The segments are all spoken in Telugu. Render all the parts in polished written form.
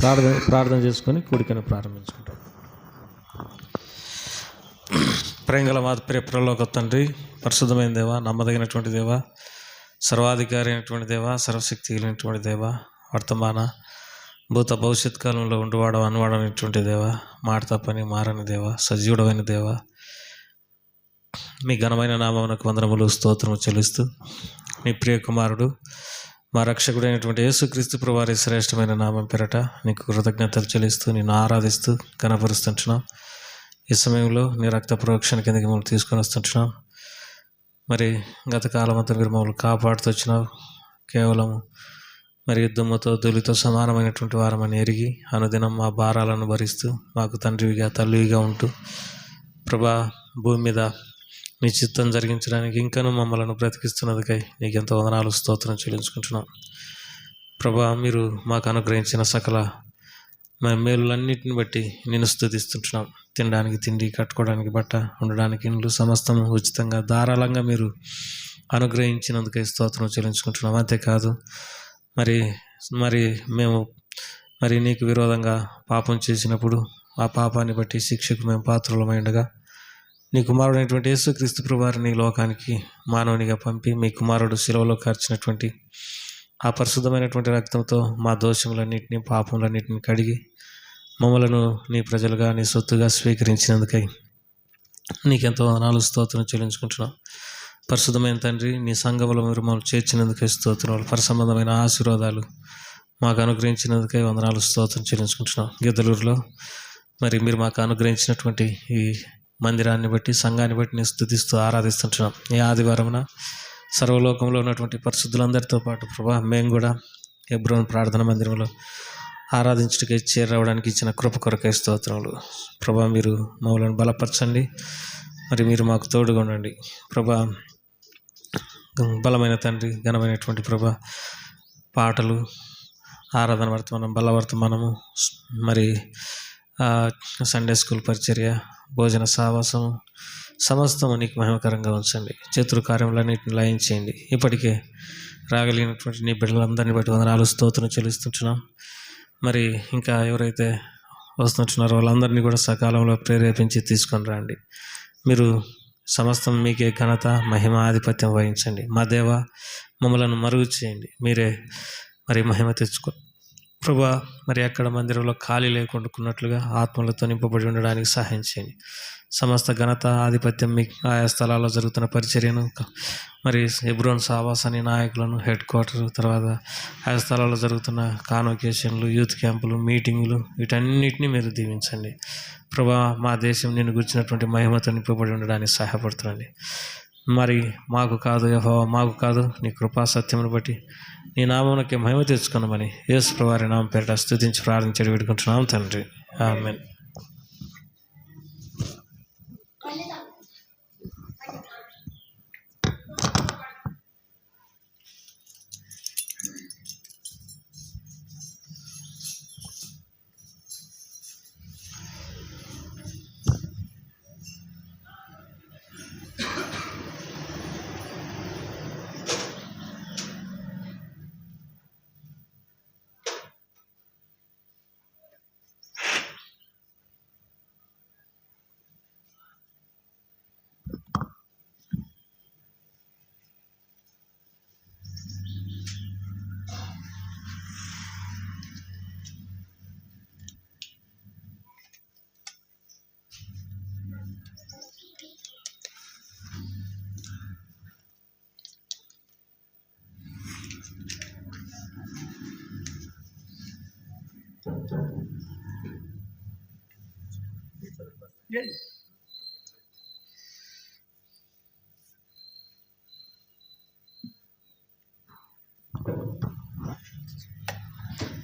ప్రార్థన చేసుకొని కూడికను ప్రారంభించుకుంటాం. ప్రేంగల మాత ప్రియప్రలోక తండ్రి, పరిశుద్ధమైన దేవ, నమ్మదగినటువంటి దేవ, సర్వాధికారి అయినటువంటి దేవ, సర్వశక్తి కలిగినటువంటి దేవ, వర్తమాన భూత భవిష్యత్ కాలంలో ఉండివాడు అనువాడమైనటువంటి దేవ, మాట తప్పని మారని దేవ, సజీవుడమైన దేవ, మీ ఘనమైన నామమునకు వందనములు స్తోత్రము చెల్లిస్తూ, మీ ప్రియ కుమారుడు మా రక్షకుడైనటువంటి యేసుక్రీస్తు ప్రభువారి శ్రేష్టమైన నామం పేరట నీకు కృతజ్ఞతలు చెల్లిస్తూ నిన్ను ఆరాధిస్తూ ఘనపరుస్తుంటున్నాం. ఈ సమయంలో నీ రక్త ప్రోక్షణ కిందకి మమ్మల్ని తీసుకొని వస్తుంటున్నాం. మరి గత కాలమంతా మీరు మమ్మల్ని కాపాడుతూ వచ్చినావు. కేవలం మరి దుమ్ముతో ధూళితో సమానమైనటువంటి వారమని ఎరిగి అనుదినం మా భారాలను భరిస్తూ మాకు తండ్రివిగా తల్లివిగా ఉంటూ ప్రభా భూమి మీద నీ చిత్తం జరిగించడానికి ఇంకనూ మమ్మల్ని బ్రతికిస్తున్నదికై నీకు ఎంతో వందనాలు స్తోత్రం చెల్లించుకుంటున్నాం. ప్రభా మీరు మాకు అనుగ్రహించిన సకల మేలులన్నిటిని బట్టి నేను స్తుతిస్తుంటున్నాం. తినడానికి తిండి, కట్టుకోవడానికి బట్ట, ఉండడానికి ఇండ్లు సమస్తము ఉచితంగా ధారాళంగా మీరు అనుగ్రహించినందుకై స్తోత్రం చెల్లించుకుంటున్నాం. అంతేకాదు మరి మేము నీకు విరోధంగా పాపం చేసినప్పుడు ఆ పాపాన్ని బట్టి శిక్షకు మేము పాత్రులమై ఉండగా నీ కుమారుడైనటువంటి యేసుక్రీస్తు ప్రభువారిని లోకానికి మానవునిగా పంపి మీ కుమారుడు శిలువలో కార్చినటువంటి ఆ పరిశుద్ధమైనటువంటి రక్తంతో మా దోషములన్నింటినీ పాపములన్నింటినీ కడిగి మమ్మలను నీ ప్రజలుగా నీ సొత్తుగా స్వీకరించినందుకై నీకెంతో వందనాలు స్తోత్రం చెల్లించుకుంటున్నాం. పరిశుద్ధమైన తండ్రి, నీ సంఘములో మీరు మమ్మల్ని చేర్చినందుకై స్తోత్రాలు, పరసంబంధమైన ఆశీర్వాదాలు మాకు అనుగ్రహించినందుకై వందనాలు స్తోత్రం చెల్లించుకుంటున్నాం. గిద్దలూరులో మీరు మాకు అనుగ్రహించినటువంటి ఈ మందిరాన్ని బట్టి, సంఘాన్ని బట్టి నేను స్తుతిస్తూ ఆరాధిస్తుంటున్నాం. ఈ ఆదివారమున సర్వలోకంలో ఉన్నటువంటి పరిశుద్ధులందరితో పాటు ప్రభా మేము కూడా హెబ్రోన్ ప్రార్థన మందిరంలో ఆరాధించుటకై చేరవడానికి ఇచ్చిన కృప కొరకై స్తోత్రములు. ప్రభా మీరు మమ్మల్ని బలపరచండి, మీరు మాకు తోడుగా ఉండండి. ప్రభా బలమైన తండ్రి, ఘనమైనటువంటి ప్రభా పాటలు, ఆరాధన వర్తమానం, బలవర్తమానము, సండే స్కూల్ పరిచర్య, భోజన సావాసము సమస్తము నీకు మహిమకరంగా ఉంచండి. శత్రు కార్యములన్నింటిని లయించేయండి. ఇప్పటికే రాగలిగినటువంటి నీ బిడ్డలందరినీ బట్టి వందనాలు స్తోత్రం చెల్లిస్తుంటున్నాం. ఇంకా ఎవరైతే వస్తుంటున్నారో వాళ్ళందరినీ కూడా సకాలంలో ప్రేరేపించి తీసుకొని రండి. మీరు సమస్తం మీకే ఘనత, మహిమ, ఆధిపత్యం వహించండి. మా దేవ, మమ్మలను మరుగు చేయండి. మీరే మహిమ తెచ్చుకో ప్రభా. అక్కడ మందిరంలో ఖాళీ లేకుండాకున్నట్లుగా ఆత్మలతో నింపబడి ఉండడానికి సహాయం చేయండి. సమస్త ఘనత, ఆధిపత్యం మీకు ఆయా స్థలాల్లో జరుగుతున్న పరిచర్యను, హెబ్రోన్ సావాసాన్ని నాయకులను, హెడ్ క్వార్టర్, తర్వాత ఆయా స్థలాల్లో జరుగుతున్న కాన్వకేషన్లు, యూత్ క్యాంపులు, మీటింగులు, వీటన్నిటినీ మీరు దీవించండి ప్రభా. మా దేశం నిన్ను గుర్చినటువంటి మహిమతో నింపబడి ఉండడానికి సహాయపడుతుందండి. మాకు కాదు యెహోవా, మాకు కాదు, నీ కృపా సత్యమును బట్టి నీ నామమునకే మహిమ తెచ్చుకున్నామని యేసు ప్రభువారి నామం పేరిట స్తుతించి ప్రార్థించి వేడుకుంటున్నాం తండ్రి, ఆమేన్.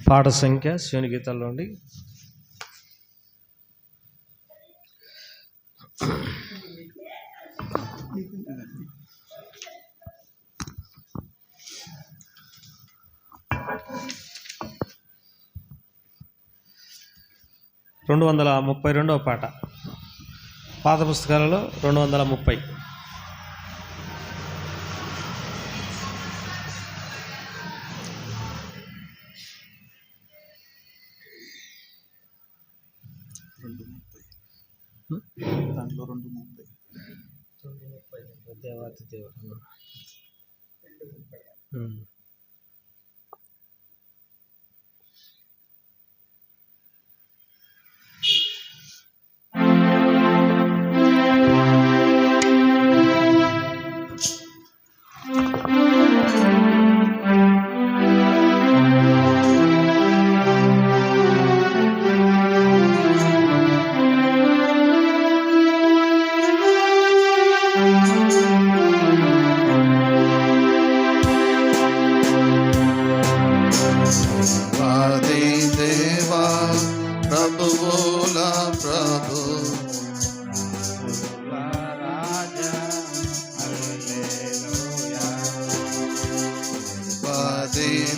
పాట సంఖ్య శివుని గీతాల్లో ఉండి 232వ పాట. పాత పుస్తకాలలో 230. దాంట్లో 2:30 దేవాతి దేవుడు.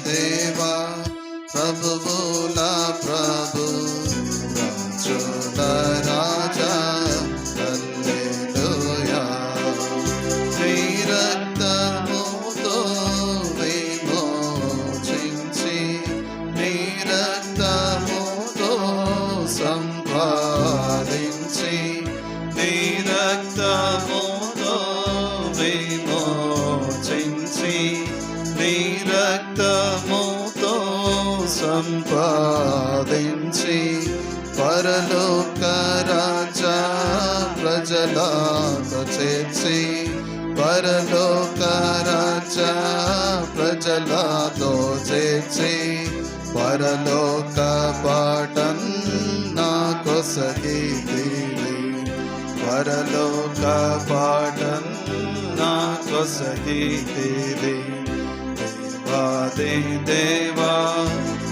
దేవా ప్రభువుల ప్రభు రాజుల రాజా హల్లెలూయా. నీ రక్తముతో విమోచించి నీ రక్తముతో సంపాదించి నీ రక్తముతో విమోచించి నీ రక్తముతో సంపాదించి పరలోక రాజా ప్రజలతో చేర్చి పరలోక రాజా ప్రజలతో చేర్చి పరలోక పాఠం నాకొసగితివి పరలోక పాఠం నాకొసగితివి. దేవా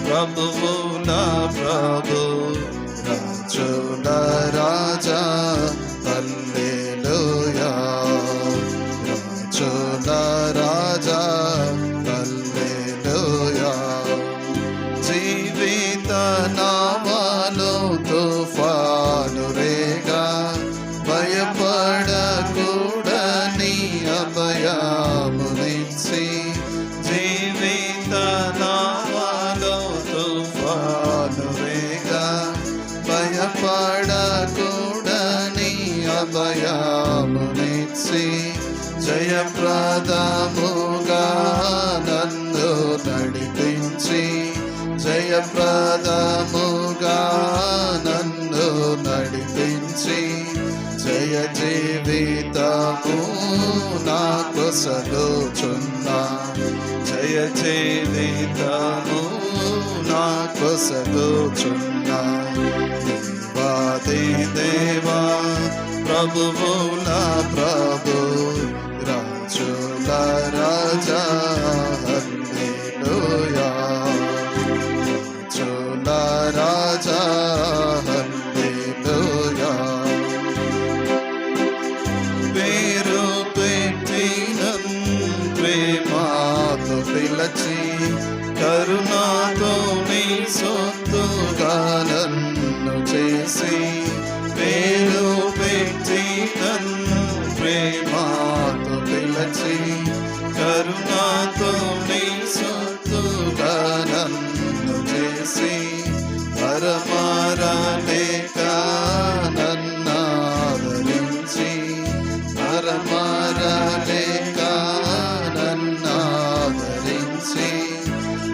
ప్రభువుల ప్రభు రాజుల రాజా హల్లెలూయా. రాజుల రాజా హల్లెలూయా. జీవిత నావలో తుఫాను రేగా భయపడకూడని అభయమునిచ్చి జీవిత నావలో తుఫాను రేగా భయపడకూడని అభయమునిచ్చి జయప్రదముగా నన్ను నడిపించి జయప్రదముగా నన్ను నడిపించి జయ జీవితము నాకు సలుచున్నా జయ జీవితము నాకు సలుచున్నా. దేవా ప్రభువుల ప్రభు రాజుల రాజా హల్లెలూయా. రాజుల రాజా హల్లెలూయా. పేరు పెట్టిన ప్రేమతో పిలచి కరుణాతో నీ సొత్తుగా నన్ను చేసి పేరు పెట్టిన ప్రేమతో పిలచి కరుణాతో నీ సొత్తుగా నన్ను చేసి పరమారాలేక నన్నాదరించి పరమారాలేక నన్నాదరించి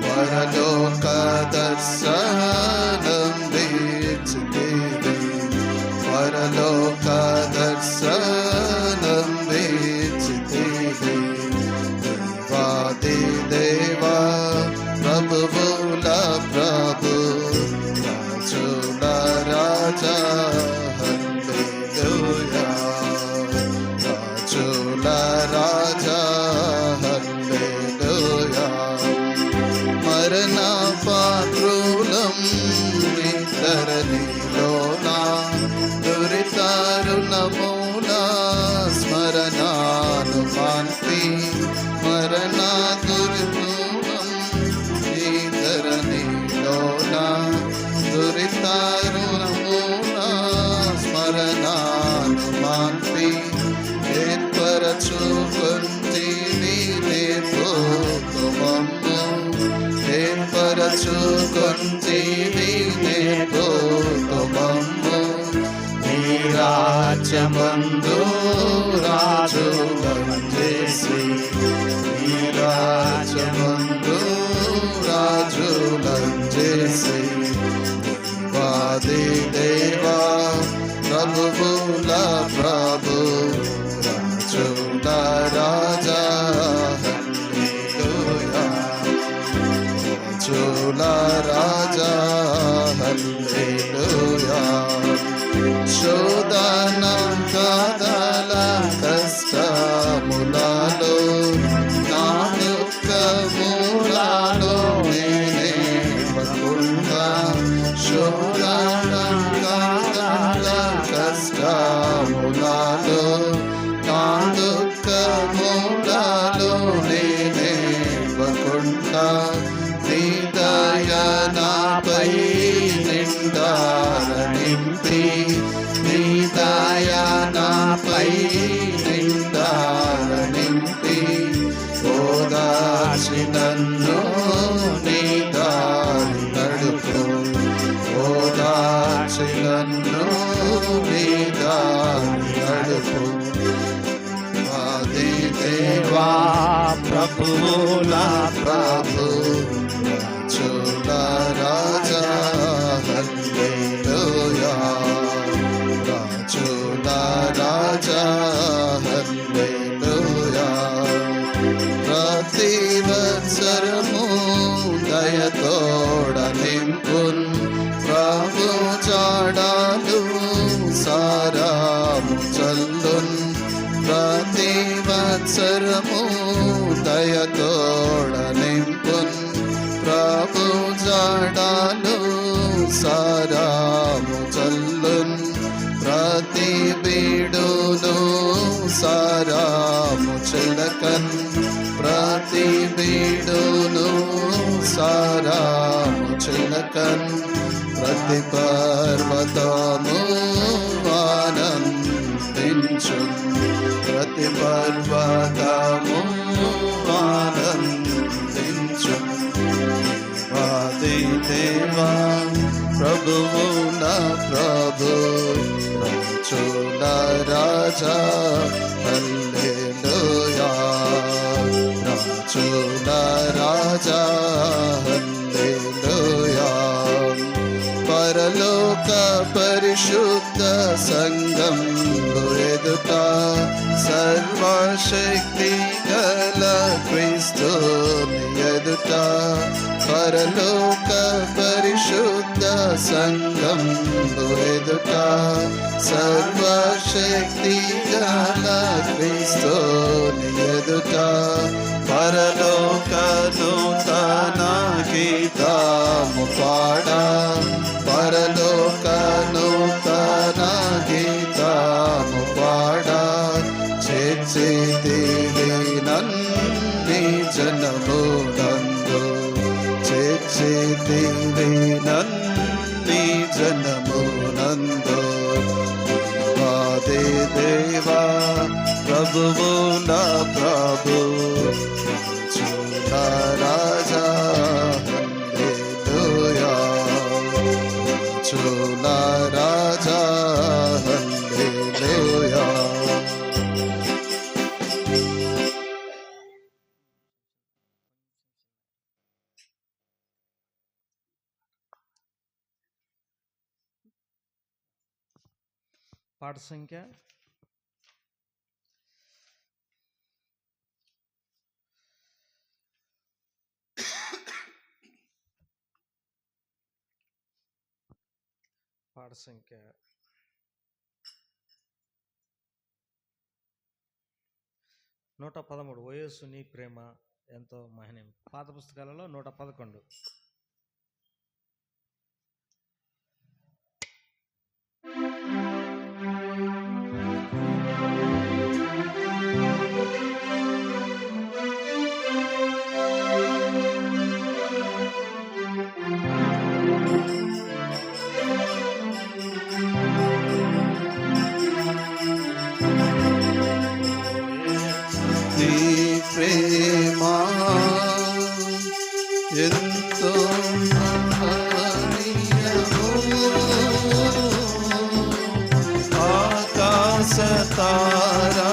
పరలోక దర్శనం వీచితివి పరలోక దర్శనం వీచితివి. దేవాది దేవా ప్రభువుల ప్రభు రాజుల రాజా హల్లెలూయా. రాజుల రాజా హల్లెలూయా. మరణ పాత్రులం ధరణిలోనా దురితారుణమూల స్మరణాను మాన్పి మరణ దురితూలం ఈ ధరణిలోనా దురితారుణమూల స్మరణాను మాన్పి ఏర్పరచుకొంటివి నేర్పోతుమమ్ము ఏర్పరచుకొంటివి నేర్పోతుమమ్ము రాజ్యమందు రాజులను చేసి నీ రాజ్యమందు రాజులను చేసి వాది దేవా ప్రభువుల ప్రభు రాజుల రాజా హల్లెలూయా రాజుల రాజా హల్లెలూయా శోధన కదల కష్టములలో నా దుఃఖములలో నేనే పకుండా శోధన కదల కష్టములలో నా దుఃఖములలో నేనే పకుండా నీ దయ నాపై నిండారనింపి నీ దయ నాపై నిండారనింపి ఓదార్చి నన్ను నీ దారి నడుపు ఓదార్చి నన్ను నీ దారి నడుపు ఆది దేవా ప్రభువుల ప్రభు రాజుల రాజా హల్లెలూయా రాజుల రాజా హల్లెలూయా ప్రతి వత్సరము దయతోడ నింపున్ ప్రభు చాడాలు సారాము చల్లున్ ప్రతి వత్సరము దయతోడ నింపున్ ప్రభు జాడాలు సారాము చల్లున్ ప్రతి బీడును సారాము చిలకన్ ప్రతి బీడును సారాము చిలకన్ ప్రతి పర్వతము ఆనందించున్ ప్రతి పర్వతము ఆనందించున్ ఆది దేవా ప్రభువు నా ప్రభు రాజుల రాజా హల్లెలూయా రాజుల రాజా హల్లెలూయా పరలోక పరిశుద్ధ సంఘం ఎదుట సర్వశక్తి గల క్రీస్తుని ఎదుట పరలోక పరిశుద్ధ సంఘం ఎదుట సర్వశక్తి గల క్రీస్తుని ఎదుట పరలోక నూతన గీతము పాడా పరలోక నూతన గీతము పాడా చేర్చితివి నన్ని జనమునందు చేర్చితివి నన్ని జనమునందు ఆది దేవా ప్రభువు నా ప్రభు రాజా హల్లెలూయా రాజుల రాజా హల్లెలూయా పాట సంఖ్య 113 ఓ యేసు నీ ప్రేమ ఎంతో మహనీయం. పాత పుస్తకాలలో 111. ప్రేమా ఎంతో మహనీయము ఆకాశ తారా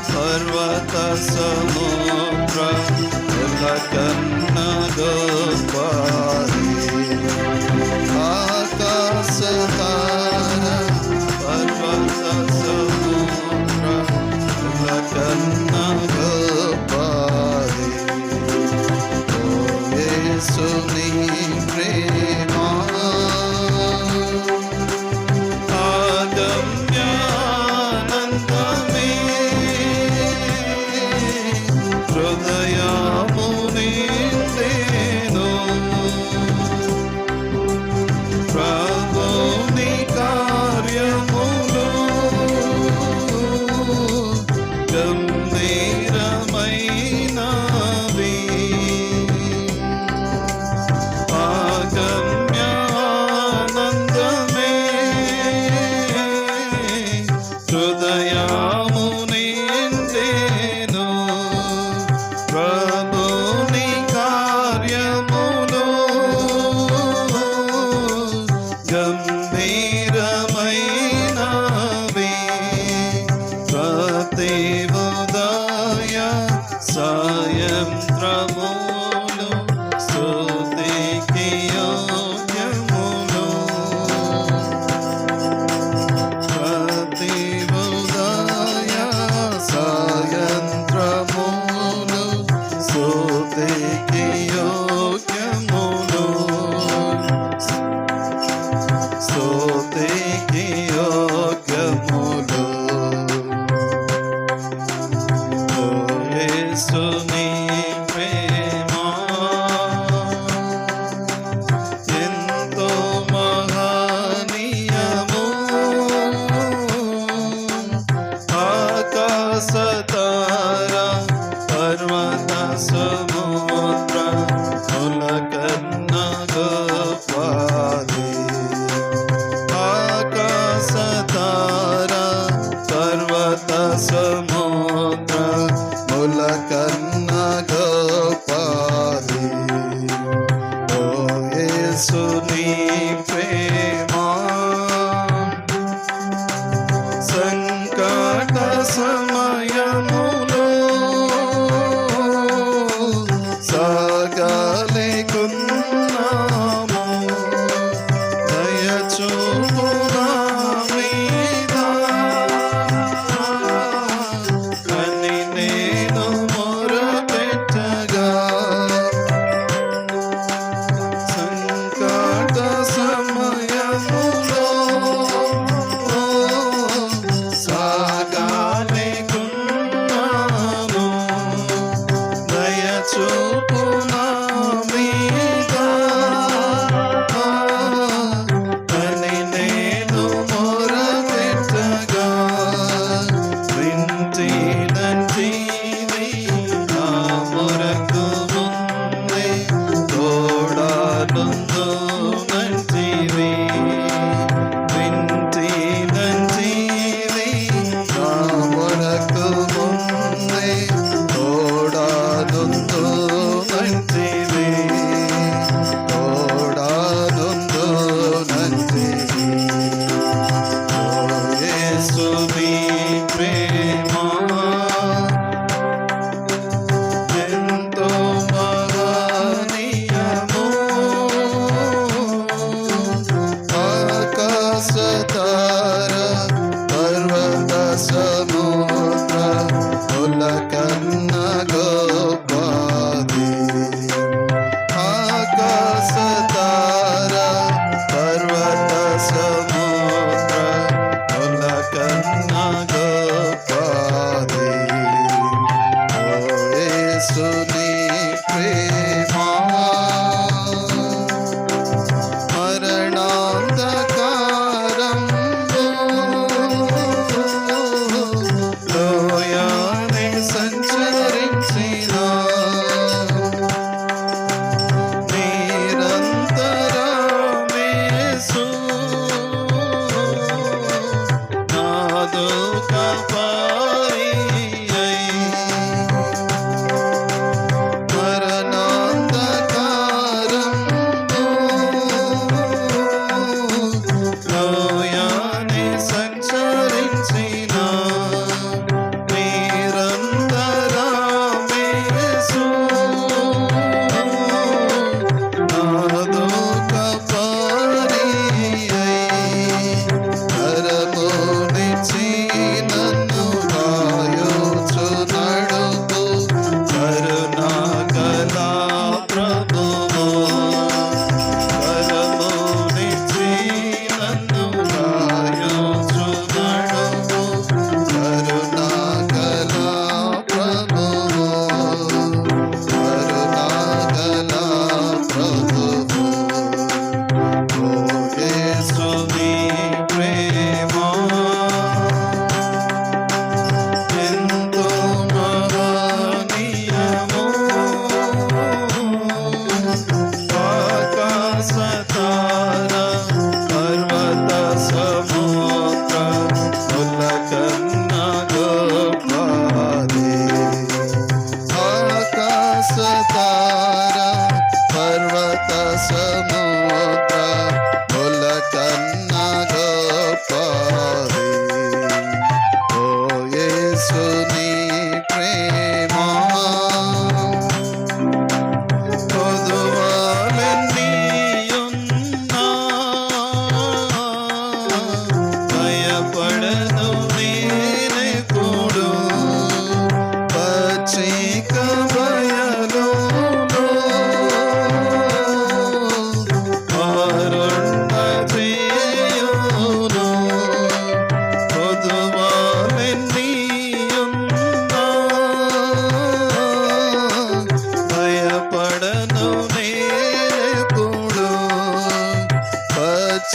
పర్వత సముద్ర కన్న గోపారి ఆకాశ తారా పర్వత సముద్ర కన్న గోపారి ఓ యేసుని ప్రేమ ఆగమ్యానందమే హృదయము నిండెను ప్రభుని కార్యములు గంభీరమైనవి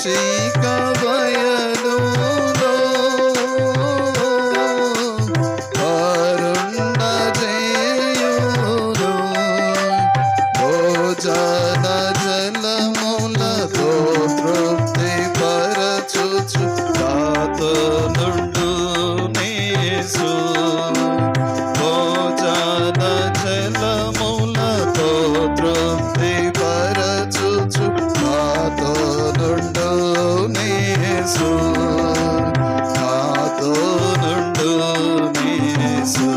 చీక బయలులో అరుండజేయును భోజన జలములతో తృప్తి పరచుచు నాతో నుండు నేసు భోజన జలములతో తృప్తి పరచుచు నాతో నుండు నేసు నాతో నుండు నేసు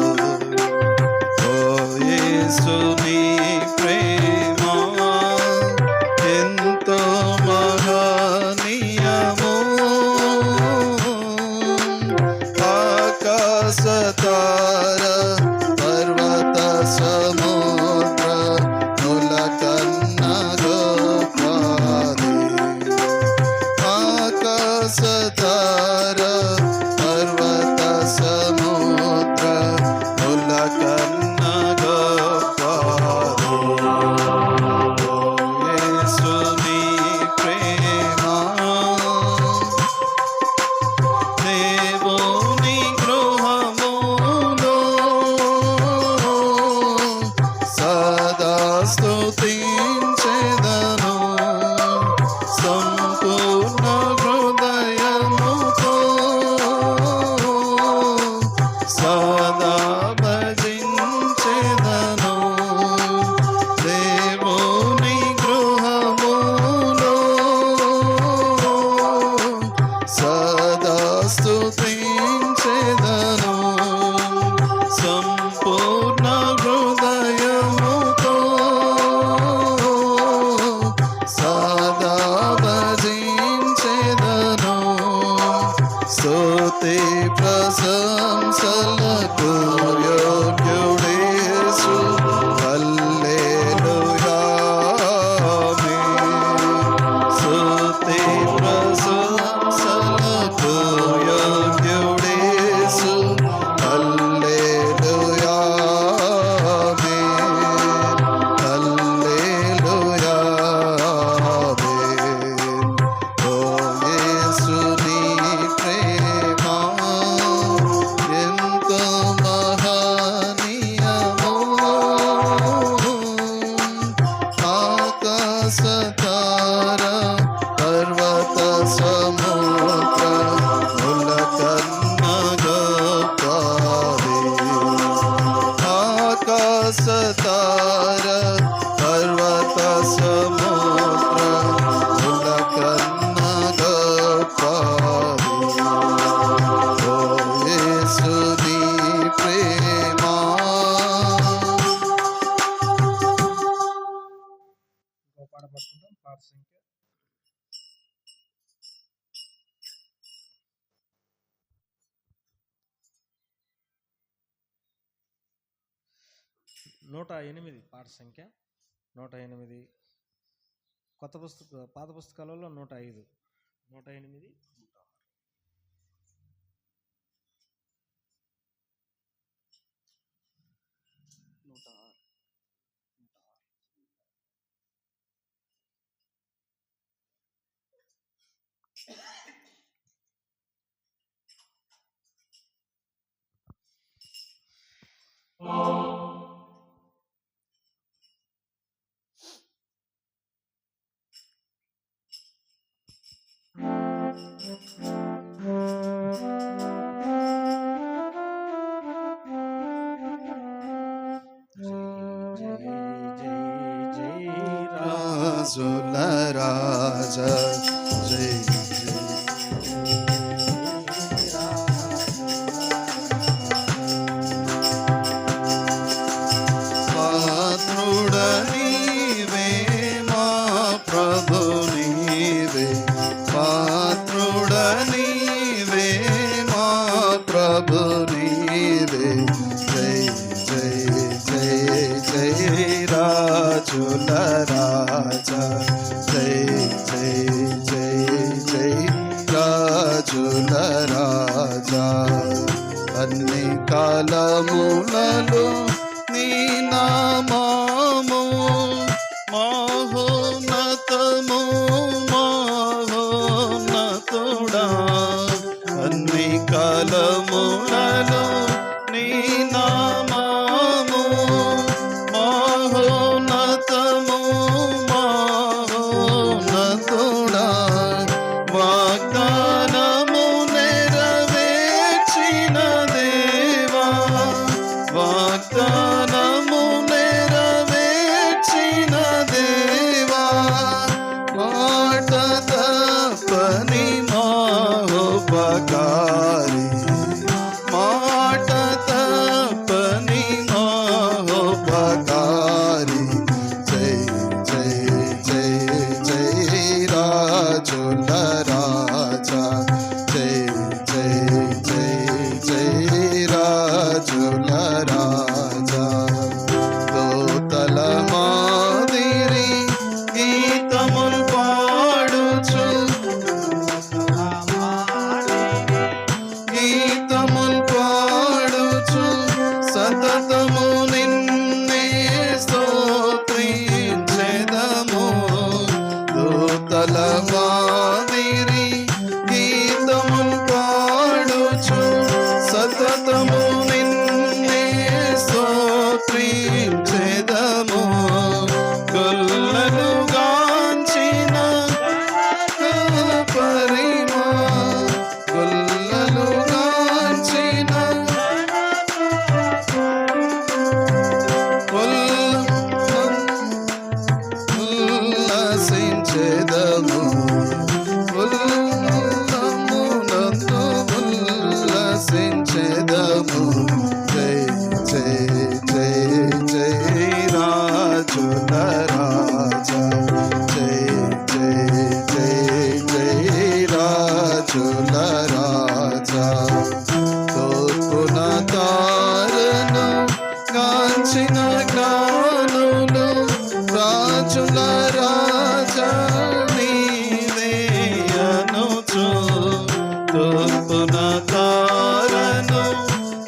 ఓ యేసు నీ ప్రేమ ఎంతో మహనీయము ఆకాశ తార పర్వత సముద్ర నుల కన్నా గొప్పది ఆకాశ తార పర్వత సముద్ర నుల కన్నా గొప్పది యేసు నీ ప్రేమ దేవుని గృహములో సదా స్తుతించెదను సంపూర్ణ హృదయముతో సదా భజించెదను దేవుని గృహములో సదా స్తుతించెదను సంపూర్ణ హృదయముతో సదా భజించెదను స్తుతి ప్రశంసలకు యోగ్యుడేసు హల్లెలూయా స్తుతి ప్రశంసలకు యోగ్యుడేసు హల్లెలూయా హల్లెలూయా ఓ యేసు నీ ప్రేమ ఎంతో మహనీయము ఆకాశ తార పర్వత సముద్ర నుల కన్నా గొప్పది ఆకాశ తార పర్వత సముద్ర నుల కన్నా గొప్పది ఓ యేసు నీ ప్రేమ పాట పట్టుకుంటాం. పాట సంఖ్య 108. పాట సంఖ్య 108. పాత పుస్తకాలలో 105, 108, 106. రాజుల రాజా జై పాత్రుడ నీవే మా ప్రభు నీవే పాత్రుడ నీవే మా ప్రభు నీవే జై జై జై జై రాజుల రాజా జై జై జై జై రాజుల రాజా అన్ని కాలములలో నీ నామము మహోన్నతము మహోన్నతము ఉల్లసించెదము ఉల్లమునందు ఉల్లసించెదము జై జై జై జై రాజుల రాజా జై జై జై జై రాజుల రాజా తూర్పున తారను కాంచిన జ్ఞానులు రాజుల రాజా నీవే అనుచు తూర్పున తారను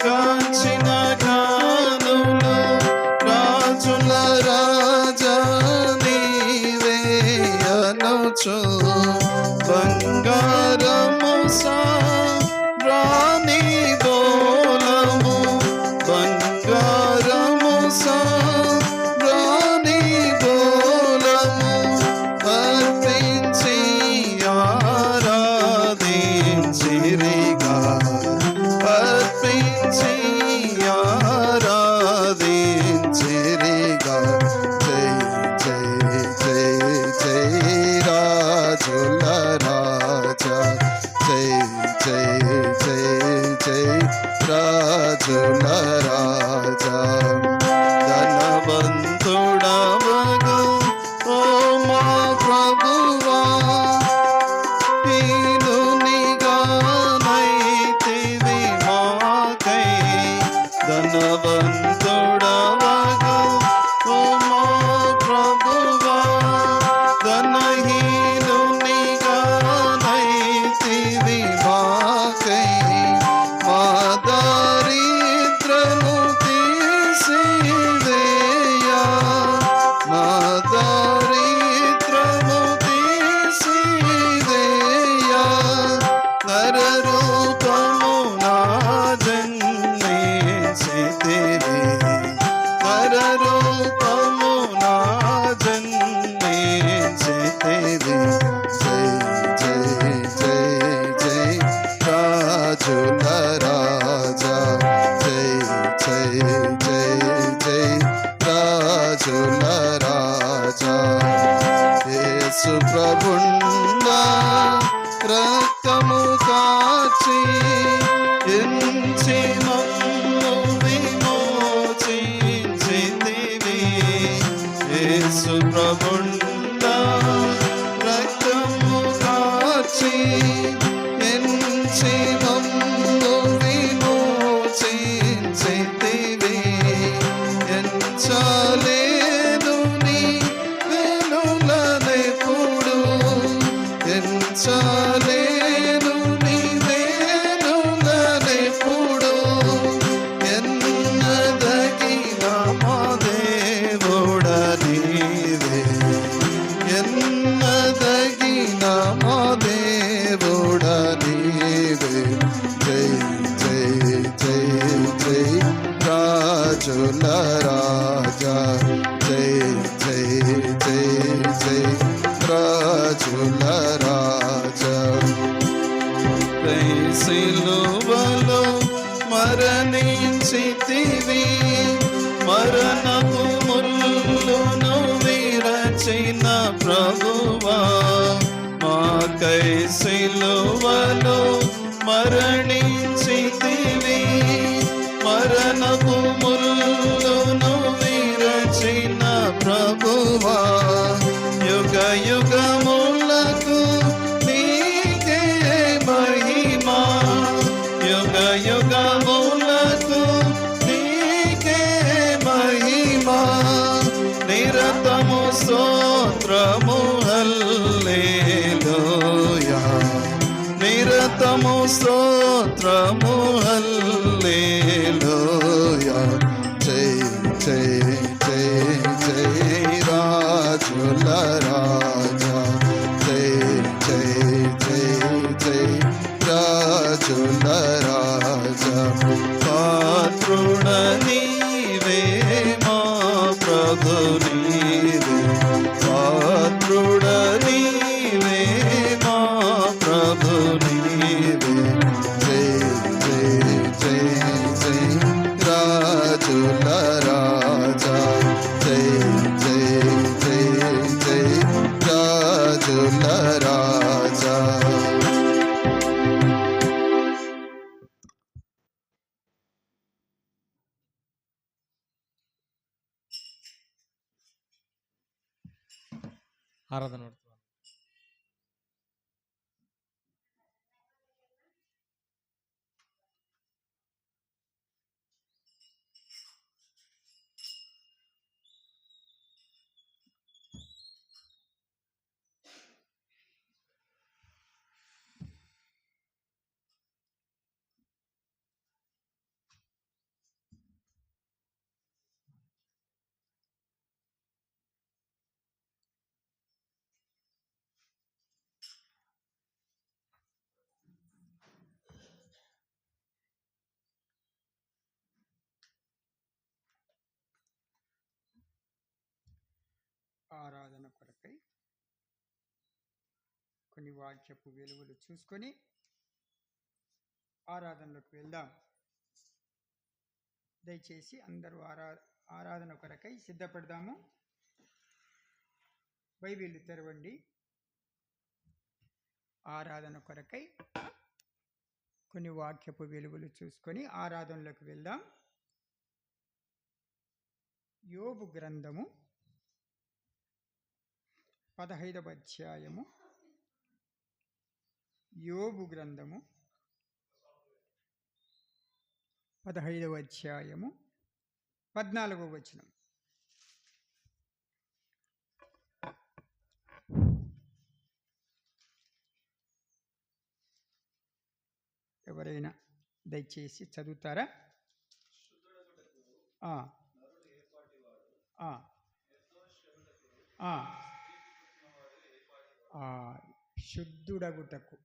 కాంచిన జ్ఞానులు రాజుల రాజా నీవే అనుచు బంగారము రాణి బోలము బంగారము రాణి బోలము అర్పించి ఆరాధించిరిగా అర్పించి ఆరాధించిరిగా జై జై జై జై రాజుల రాజా జై జై జై జై రాజుల రాజా ధనవంతుడవగు ఓ మా ప్రభువా దీనునిగానైతివి మాకై ధనవంతుడవగు ఓ మా ప్రభువా ధనహీనునిగానైతివి మాకై మా దారిద్రము తీసివేయా మా దారిద్రము తీసివేయా నరరూపము నా జన్మించితివి నరరూపము నా జన్మించితివి జై జై జై జై రాజుల రాజా జై జై జై జై రాజుల రాజా యేసు ప్రభుండా రక్తము కాచి ఎంచి మమ్ము విమోచించితివి యేసు ప్రభుండా రక్తము కాచి ఎంచి మమ్ము విమోచించితివి ఎంచలేను నీ వెనులనెప్పుడు ఎంచలేను నీ వెనులనెప్పుడు ఎన్నదగిన మా దేవుడ నీవే ఎన్నదగిన మా దేవుడ నీవే జై జై జై జై రాజుల రాజా జై జై జై జై రాజుల రాజా సిలువలో మరణించితివి మరణపు ముల్లును విరచిన ప్రభువా మాకై సిలువలో మరణించితివి మరణపు ముల్లును విరచిన ప్రభువా యుగ యుగములకు నీకే మహిమా యుగ యుగములకు నీకే మహిమా నిరతము స్తోత్రము హల్లెలూయా నిరతము స్తోత్రము హల్లెలూయా జై జై జై జై రాజుల రాజా జై జై జై జై రాజుల రాజా పాత్రుడ నీవే మా ప్రభు నీవే పాత్రుడ నీవే మా ప్రభు నీవే జై జై ఆరాధన పెడుతున్నాను. ఆరాధన కొరకై కొన్ని వాక్యపు వెలుగులు చూసుకొని ఆరాధనలోకి వెళ్దాం. దయచేసి అందరూ ఆరాధన కొరకై సిద్ధపడదాము. బైబిల్ తెరవండి. ఆరాధన కొరకై కొన్ని వాక్యపు వెలుగులు చూసుకొని ఆరాధనలోకి వెళ్దాం. యోబు గ్రంథము 15వ అధ్యాయము. యోబు గ్రంథము 15వ అధ్యాయము 14వ వచనం. ఎవరైనా దయచేసి చదువుతారా? శుద్ధుడగుటకు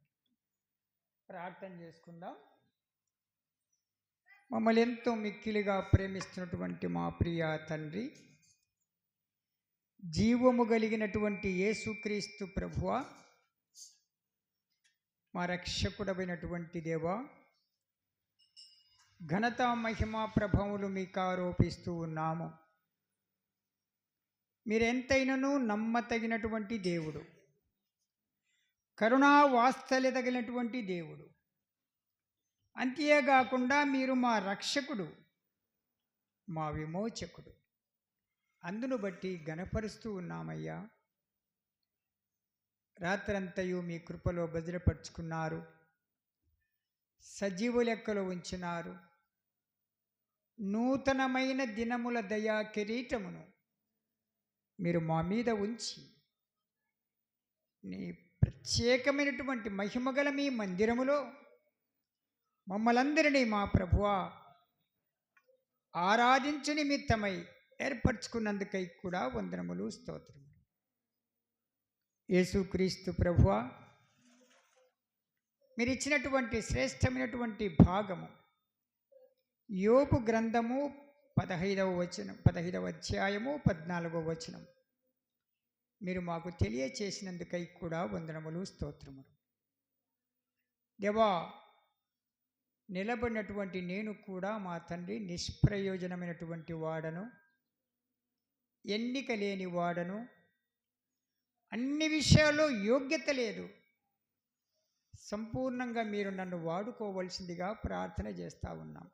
ప్రార్థన చేసుకుందాం. మమ్మల్ని ఎంతో మిక్కిలిగా ప్రేమిస్తున్నటువంటి మా ప్రియ తండ్రి, జీవము కలిగినటువంటి యేసుక్రీస్తు ప్రభువా, మా రక్షకుడమైనటువంటి దేవా, ఘనత మహిమ ప్రభావములు మీకు ఆరోపిస్తూ ఉన్నాము. మీరెంతైనను నమ్మతగినటువంటి దేవుడు, కరుణా వాత్సల్య తగినటువంటి దేవుడు. అంతేకాకుండా మీరు మా రక్షకుడు, మా విమోచకుడు. అందును బట్టి గణపరుస్తూ ఉన్నామయ్యా. రాత్రంతయు మీ కృపలో భద్రపరుచుకున్నారు, సజీవ లెక్కలో ఉంచినారు. నూతనమైన దినముల దయా కిరీటమును మీరు మా మీద ఉంచి నీ ప్రత్యేకమైనటువంటి మహిమగల మీ మందిరములో మమ్మలందరినీ మా ప్రభువా ఆరాధించు నిమిత్తమై ఏర్పరచుకున్నందుకై కూడా వందనములు, స్తోత్రములు. యేసుక్రీస్తు ప్రభువా, మీరు ఇచ్చినటువంటి శ్రేష్టమైనటువంటి భాగము యోబు గ్రంథము 15వ అధ్యాయము 14వ వచనం మీరు మాకు తెలియచేసినందుకై కూడా వందనములు, స్తోత్రములు. దేవా, నిలబడినటువంటి నేను కూడా మా తండ్రి నిష్ప్రయోజనమైనటువంటి వాడను, ఎన్నిక లేని వాడను, అన్ని విషయాల్లో యోగ్యత లేదు. సంపూర్ణంగా మీరు నన్ను వాడుకోవలసిందిగా ప్రార్థన చేస్తూ ఉన్నాం.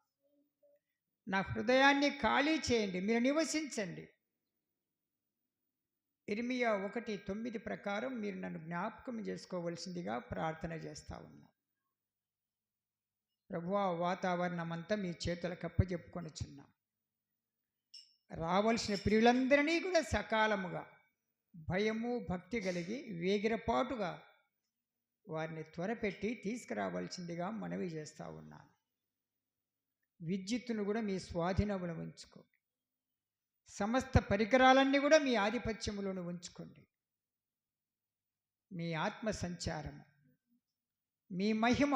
నా హృదయాన్ని ఖాళీ చేయండి, మీరు నివసించండి. ఇర్మియా 1:9 ప్రకారం మీరు నన్ను జ్ఞాపకం చేసుకోవలసిందిగా ప్రార్థన చేస్తూ ఉన్నాం. ప్రభువా, వాతావరణం అంతా మీ చేతులకు అప్పచెప్పుకొనిచున్నాం. రావలసిన ప్రియులందరినీ కూడా సకాలముగా భయము భక్తి కలిగి వేగిరపాటుగా వారిని త్వరపెట్టి తీసుకురావాల్సిందిగా మనవి చేస్తూ ఉన్నాను. విద్యుత్తును కూడా మీ స్వాధీనంలో ఉంచుకో. సమస్త పరికరాలన్నీ కూడా మీ ఆధిపత్యములను ఉంచుకోండి. మీ ఆత్మ సంచారము, మీ మహిమ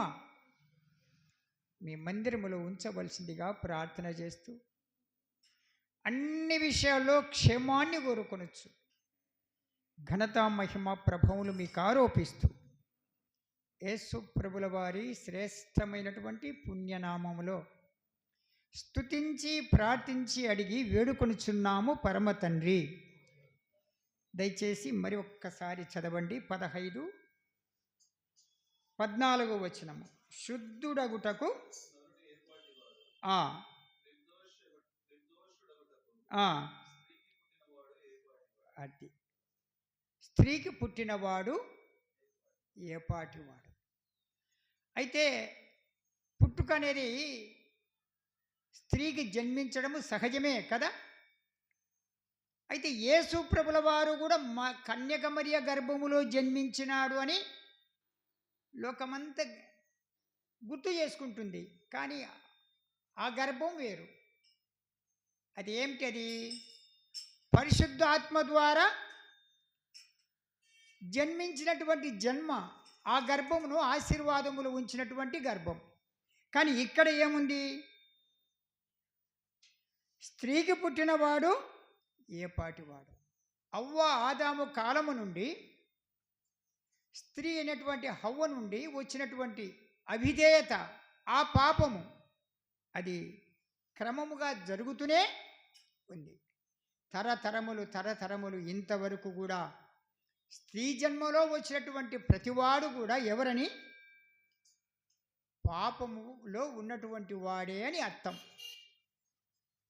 మీ మందిరములో ఉంచవలసిందిగా ప్రార్థన చేస్తూ అన్ని విషయాల్లో క్షేమాన్ని కోరుకొనొచ్చు. ఘనత మహిమ ప్రభావములు మీకు ఆరోపిస్తూ యేసు ప్రభుల వారి శ్రేష్టమైనటువంటి పుణ్యనామములో స్తుతించి ప్రార్థించి అడిగి వేడుకొనుచున్నాము పరమ తండ్రి. దయచేసి మరి ఒక్కసారి చదవండి. 15-14 వచనము. శుద్ధుడగుటకు అది స్త్రీకి పుట్టినవాడు ఏపాటివాడు. అయితే పుట్టుక అనేది స్త్రీకి జన్మించడము సహజమే కదా. అయితే యేసు ప్రభుల వారు కూడా కన్యక మరియ గర్భములో జన్మించినాడు అని లోకమంతా గుర్తు చేసుకుంటుంది. కానీ ఆ గర్భం వేరు. అది ఏమిటి? అది పరిశుద్ధాత్మ ద్వారా జన్మించినటువంటి జన్మ. ఆ గర్భమును ఆశీర్వాదములు ఉంచినటువంటి గర్భం. కానీ ఇక్కడ ఏముంది? స్త్రీకి పుట్టినవాడు ఏపాటివాడు. అవ్వ ఆదాము కాలము నుండి స్త్రీ అయినటువంటి హవ్వ నుండి వచ్చినటువంటి అవిధేయత, ఆ పాపము, అది క్రమముగా జరుగుతూనే ఉంది. తరతరములు ఇంతవరకు కూడా స్త్రీ జన్మలో వచ్చినటువంటి ప్రతివాడు కూడా ఎవరని? పాపములో ఉన్నటువంటి వాడే అని అర్థం.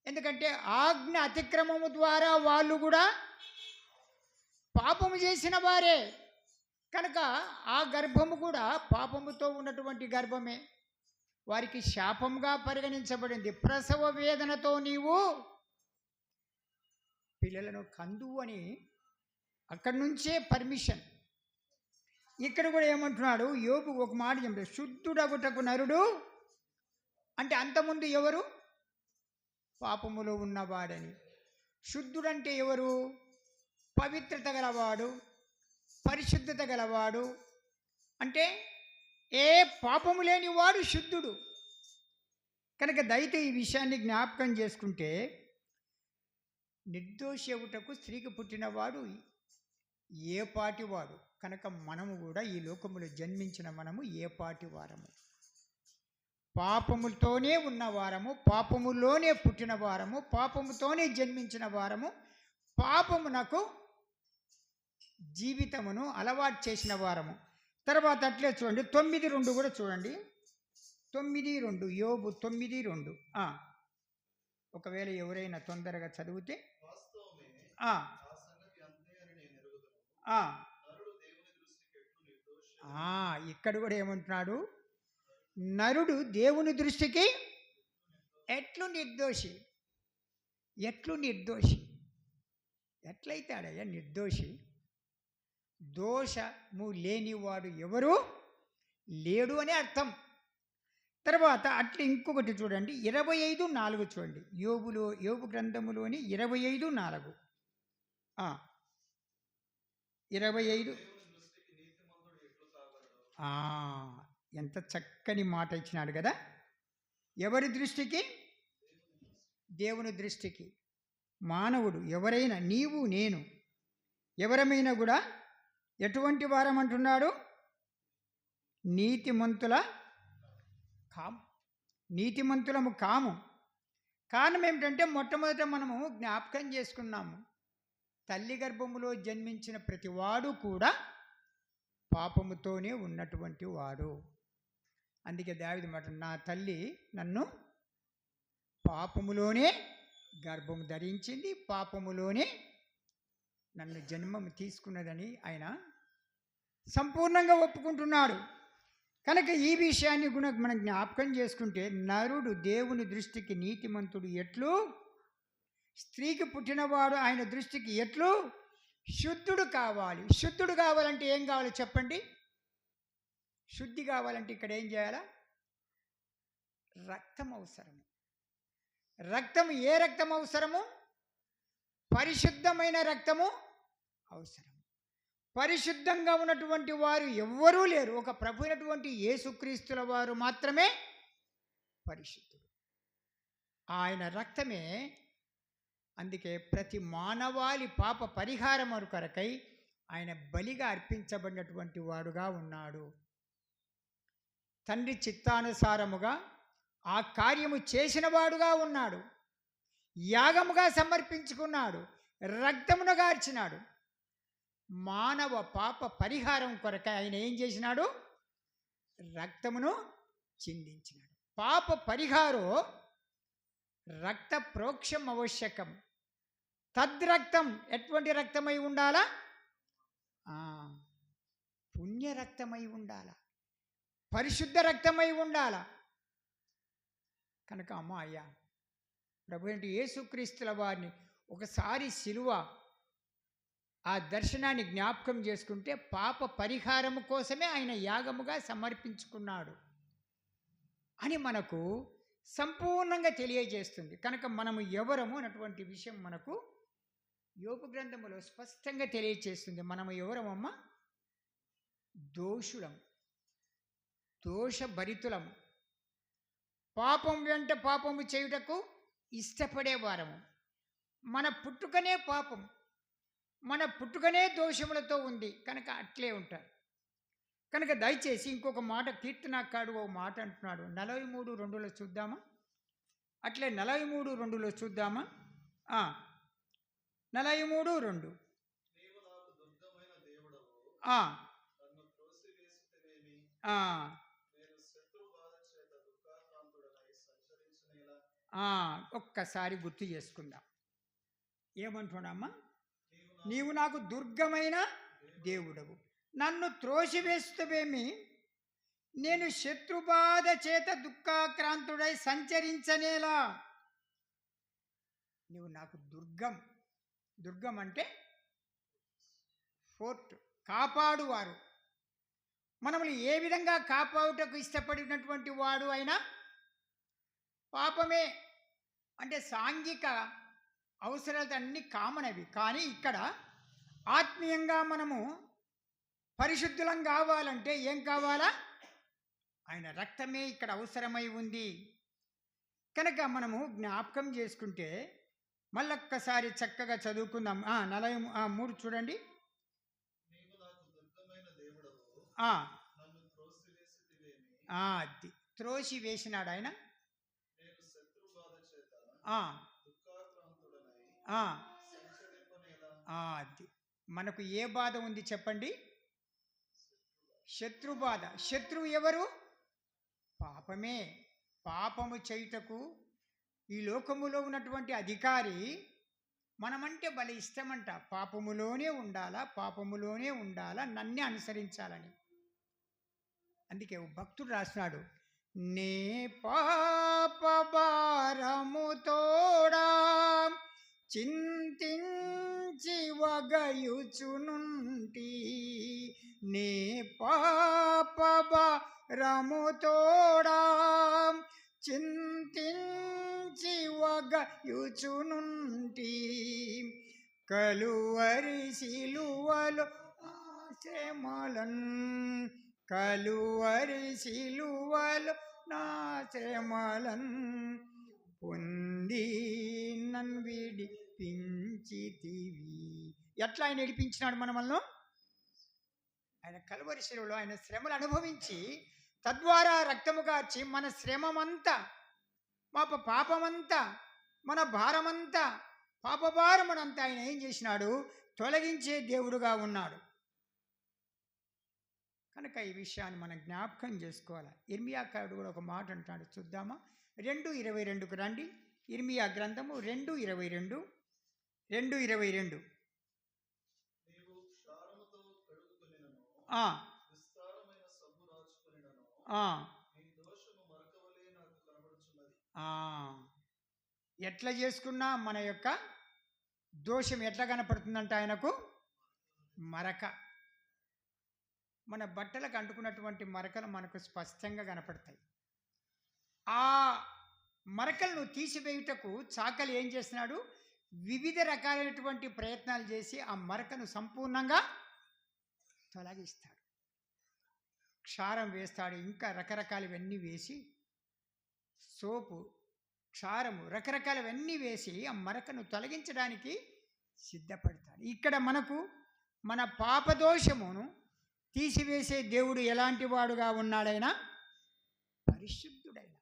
ఎందుకంటే ఆజ్ఞ అతిక్రమము ద్వారా వాళ్ళు కూడా పాపము చేసిన వారే కనుక ఆ గర్భము కూడా పాపముతో ఉన్నటువంటి గర్భమే. వారికి శాపంగా పరిగణించబడింది. ప్రసవ వేదనతో నీవు పిల్లలను కందు అని అక్కడి నుంచే పర్మిషన్. ఇక్కడ కూడా ఏమంటున్నాడు యోబు? ఒక మాట చెప్తాడు, శుద్ధుడగుటకు నరుడు అంటే అంతకుముందు ఎవరు? పాపములో ఉన్నవాడని. శుద్ధుడంటే ఎవరు? పవిత్రత గలవాడు, పరిశుద్ధత గలవాడు. అంటే ఏ పాపము లేని వాడు శుద్ధుడు. కనుక దయతో ఈ విషయాన్ని జ్ఞాపకం చేసుకుంటే, నిర్దోషి అవుటకు స్త్రీకి పుట్టినవాడు ఏ పాటివాడు. కనుక మనము కూడా ఈ లోకములో జన్మించిన మనము ఏ పాటి వారము? పాపములతోనే ఉన్నవారము, పాపములోనే పుట్టిన వారము, పాపముతోనే జన్మించిన వారము, పాపమునకు జీవితమును అలవాటు చేసిన వారము. తర్వాత అట్లే చూడండి 9:2 కూడా చూడండి. 9:2 యోబు 9:2. ఒకవేళ ఎవరైనా తొందరగా చదివితే ఇక్కడ కూడా ఏమంటున్నాడు? నరుడు దేవుని దృష్టికి ఎట్లు నిర్దోషి. ఎట్లు నిర్దోషి? ఎట్లయితాడయ్యా నిర్దోషి? దోషము లేనివాడు ఎవరు లేడు అని అర్థం. తర్వాత అట్లా ఇంకొకటి చూడండి 25:4 చూడండి. యోబు గ్రంథములోని 25:4. 25. ఎంత చక్కని మాట ఇచ్చినాడు కదా. ఎవరి దృష్టికి? దేవుని దృష్టికి. మానవుడు ఎవరైనా, నీవు నేను ఎవరమైనా కూడా ఎటువంటి వారం అంటున్నాడు? నీతిమంతులము కాము. కారణం ఏమిటంటే మొట్టమొదట మనము జ్ఞాపకం చేసుకున్నాము, తల్లి గర్భములో జన్మించిన ప్రతివాడు కూడా పాపముతోనే ఉన్నటువంటి వాడు. అందుకే దావీదు మాట, నా తల్లి నన్ను పాపములోనే గర్భము ధరించింది, పాపములోనే నన్ను జన్మము తీసుకున్నదని ఆయన సంపూర్ణంగా ఒప్పుకుంటున్నాడు. కనుక ఈ విషయాన్ని కూడా మనం జ్ఞాపకం చేసుకుంటే, నరుడు దేవుని దృష్టికి నీతిమంతుడు ఎట్లు, స్త్రీకి పుట్టినవాడు ఆయన దృష్టికి ఎట్లు శుద్ధుడు కావాలి. శుద్ధుడు కావాలంటే ఏం కావాలి చెప్పండి? శుద్ధి కావాలంటే ఇక్కడ ఏం చేయాలా? రక్తం అవసరము. రక్తం ఏ రక్తం అవసరము? పరిశుద్ధమైన రక్తము అవసరం. పరిశుద్ధంగా ఉన్నటువంటి వారు ఎవ్వరూ లేరు. ఒక ప్రభు అయినటువంటి యేసుక్రీస్తుల వారు మాత్రమే పరిశుద్ధుడు. ఆయన రక్తమే. అందుకే ప్రతి మానవాళి పాప పరిహారం కొరకై ఆయన బలిగా అర్పించబడినటువంటి వాడుగా ఉన్నాడు. తండ్రి చిత్తానుసారముగా ఆ కార్యము చేసిన వాడుగా ఉన్నాడు. యాగముగా సమర్పించుకున్నాడు, రక్తమును గార్చినాడు. మానవ పాప పరిహారం కొరకై ఆయన ఏం చేసినాడు? రక్తమును చిందించినాడు. పాప పరిహారం రక్త ప్రోక్షం ఆవశ్యకం. తద్రక్తం ఎటువంటి రక్తమై ఉండాలా? పుణ్య రక్తమై ఉండాల, పరిశుద్ధ రక్తమై ఉండాల. కనుక అమ్మ అయ్యా ప్రభు ఏంటి యేసుక్రీస్తుల వారిని ఒకసారి శిలువ ఆ దర్శనాన్ని జ్ఞాపకం చేసుకుంటే పాప పరిహారము కోసమే ఆయన యాగముగా సమర్పించుకున్నాడు అని మనకు సంపూర్ణంగా తెలియజేస్తుంది. కనుక మనము ఎవరము అన్నటువంటి విషయం మనకు యోబు గ్రంథములో స్పష్టంగా తెలియజేస్తుంది. మనము ఎవరమమ్మ? దోషులం, దోషభరితులము, పాపం వెంట పాపము చేయుటకు ఇష్టపడేవారము. మన పుట్టుకనే పాపం, మన పుట్టుకనే దోషములతో ఉంది. కనుక అట్లే ఉంటారు. కనుక దయచేసి ఇంకొక మాట కీర్తనాకాడు ఓ మాట అంటున్నాడు. 43:2 చూద్దామా? అట్లే 43:2 చూద్దామా? 43:2 ఒక్కసారి గుర్తు చేసుకుందాం. ఏమంటున్నామ్మా? నీవు నాకు దుర్గమైన దేవుడవు, నన్ను త్రోసివేస్తువేమి, నేను శత్రుబాధ చేత దుఃఖాక్రాంతుడై సంచరించనేలా. నీవు నాకు దుర్గం. దుర్గం అంటే ఫోర్ట్, కాపాడువారు. మనల్ని ఏ విధంగా కాపాడుటకు ఇష్టపడినటువంటి వాడు అయినా పాపమే. అంటే సాంఘిక అవసరాలు అన్నీ కామన్ అవి. కానీ ఇక్కడ ఆత్మీయంగా మనము పరిశుద్ధులం కావాలంటే ఏం కావాలా? ఆయన రక్తమే ఇక్కడ అవసరమై ఉంది. కనుక మనము జ్ఞాపకం చేసుకుంటే మళ్ళొక్కసారి చక్కగా చదువుకుందాం. 43 చూడండి. అది త్రోసి వేసినాడు ఆయన. అది మనకు ఏ బాధ ఉంది చెప్పండి? శత్రు బాధ. శత్రువు ఎవరు? పాపమే. పాపము చేయుటకు ఈ లోకములో ఉన్నటువంటి అధికారి మనమంటే భలే ఇష్టమంట. పాపములోనే ఉండాలా, పాపములోనే ఉండాలా, నన్నే అనుసరించాలని. అందుకే భక్తుడు రాసినాడు, నే పాప భారము తోడా చింతించి వగయుచునుంటి, నే పాప భారము తోడా చింతించి వగయుచునుంటి, కలువరి సిలువలో శ్రమలన్, కలువరి సిలువలో నా శ్రమలన్ పొంది నన్ను విడిపించితివి. ఎట్లా ఆయన విడిపించినాడు మనల్ని? ఆయన కలువరి శిలువలో ఆయన శ్రమలు అనుభవించి తద్వారా రక్తము కార్చి మన శ్రమమంతా, మా పాపమంతా, మన భారమంతా, పాపభారమునంతా ఆయన ఏం చేసినాడు? తొలగించే దేవుడుగా ఉన్నాడు. కనుక ఈ విషయాన్ని మనం జ్ఞాపకం చేసుకోవాలి. ఇర్మియాకారుడు కూడా ఒక మాట అంటాడు, చూద్దామా? 2:22కు రండి. ఇర్మియా గ్రంథము 2:22. ఎట్లా చేసుకున్నా మన యొక్క దోషం ఎట్లా కనపడుతుందంట? ఆయనకు మరక. మన బట్టలకు అంటుకున్నటువంటి మరకలు మనకు స్పష్టంగా కనపడతాయి. ఆ మరకలను తీసివేయుటకు చాకలి ఏం చేస్తున్నాడు? వివిధ రకాలైనటువంటి ప్రయత్నాలు చేసి ఆ మరకను సంపూర్ణంగా తొలగిస్తాడు. క్షారం వేస్తాడు, ఇంకా రకరకాలవన్నీ వేసి, సోపు, క్షారము, రకరకాలవన్నీ వేసి ఆ మరకను తొలగించడానికి సిద్ధపడతాడు. ఇక్కడ మనకు మన పాపదోషమును తీసివేసే దేవుడు ఎలాంటి వాడుగా ఉన్నాడైనా? పరిశుద్ధుడైన.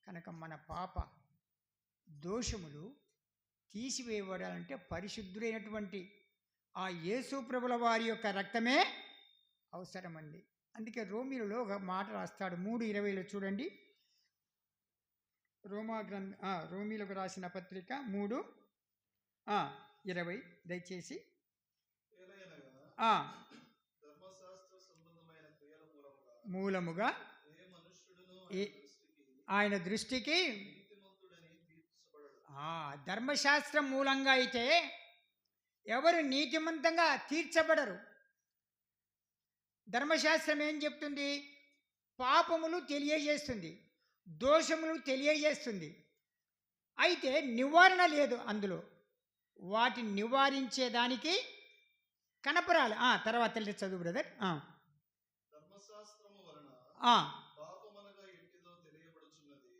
కనుక మన పాప దోషములు తీసివేయబడాలంటే పరిశుద్ధుడైనటువంటి ఆ యేసు ప్రభుల వారి యొక్క రక్తమే అవసరమండి. అందుకే రోమీలలో ఒక మాట రాస్తాడు 3:20 చూడండి. రోమీలకు రాసిన పత్రిక 3:20 దయచేసి. మూలముగా ఆయన దృష్టికి ధర్మశాస్త్రం మూలంగా అయితే ఎవరు నీతిమంతంగా తీర్చబడరు. ధర్మశాస్త్రం ఏం చెప్తుంది? పాపములు తెలియజేస్తుంది, దోషములు తెలియజేస్తుంది. అయితే నివారణ లేదు అందులో. వాటిని నివారించేదానికి కనపరాలి. తర్వాత చదువు బ్రదర్. ధర్మశాస్త్రము వలన ఆ, పాపమనగా ఎట్టిదో తెలియబడుచున్నది.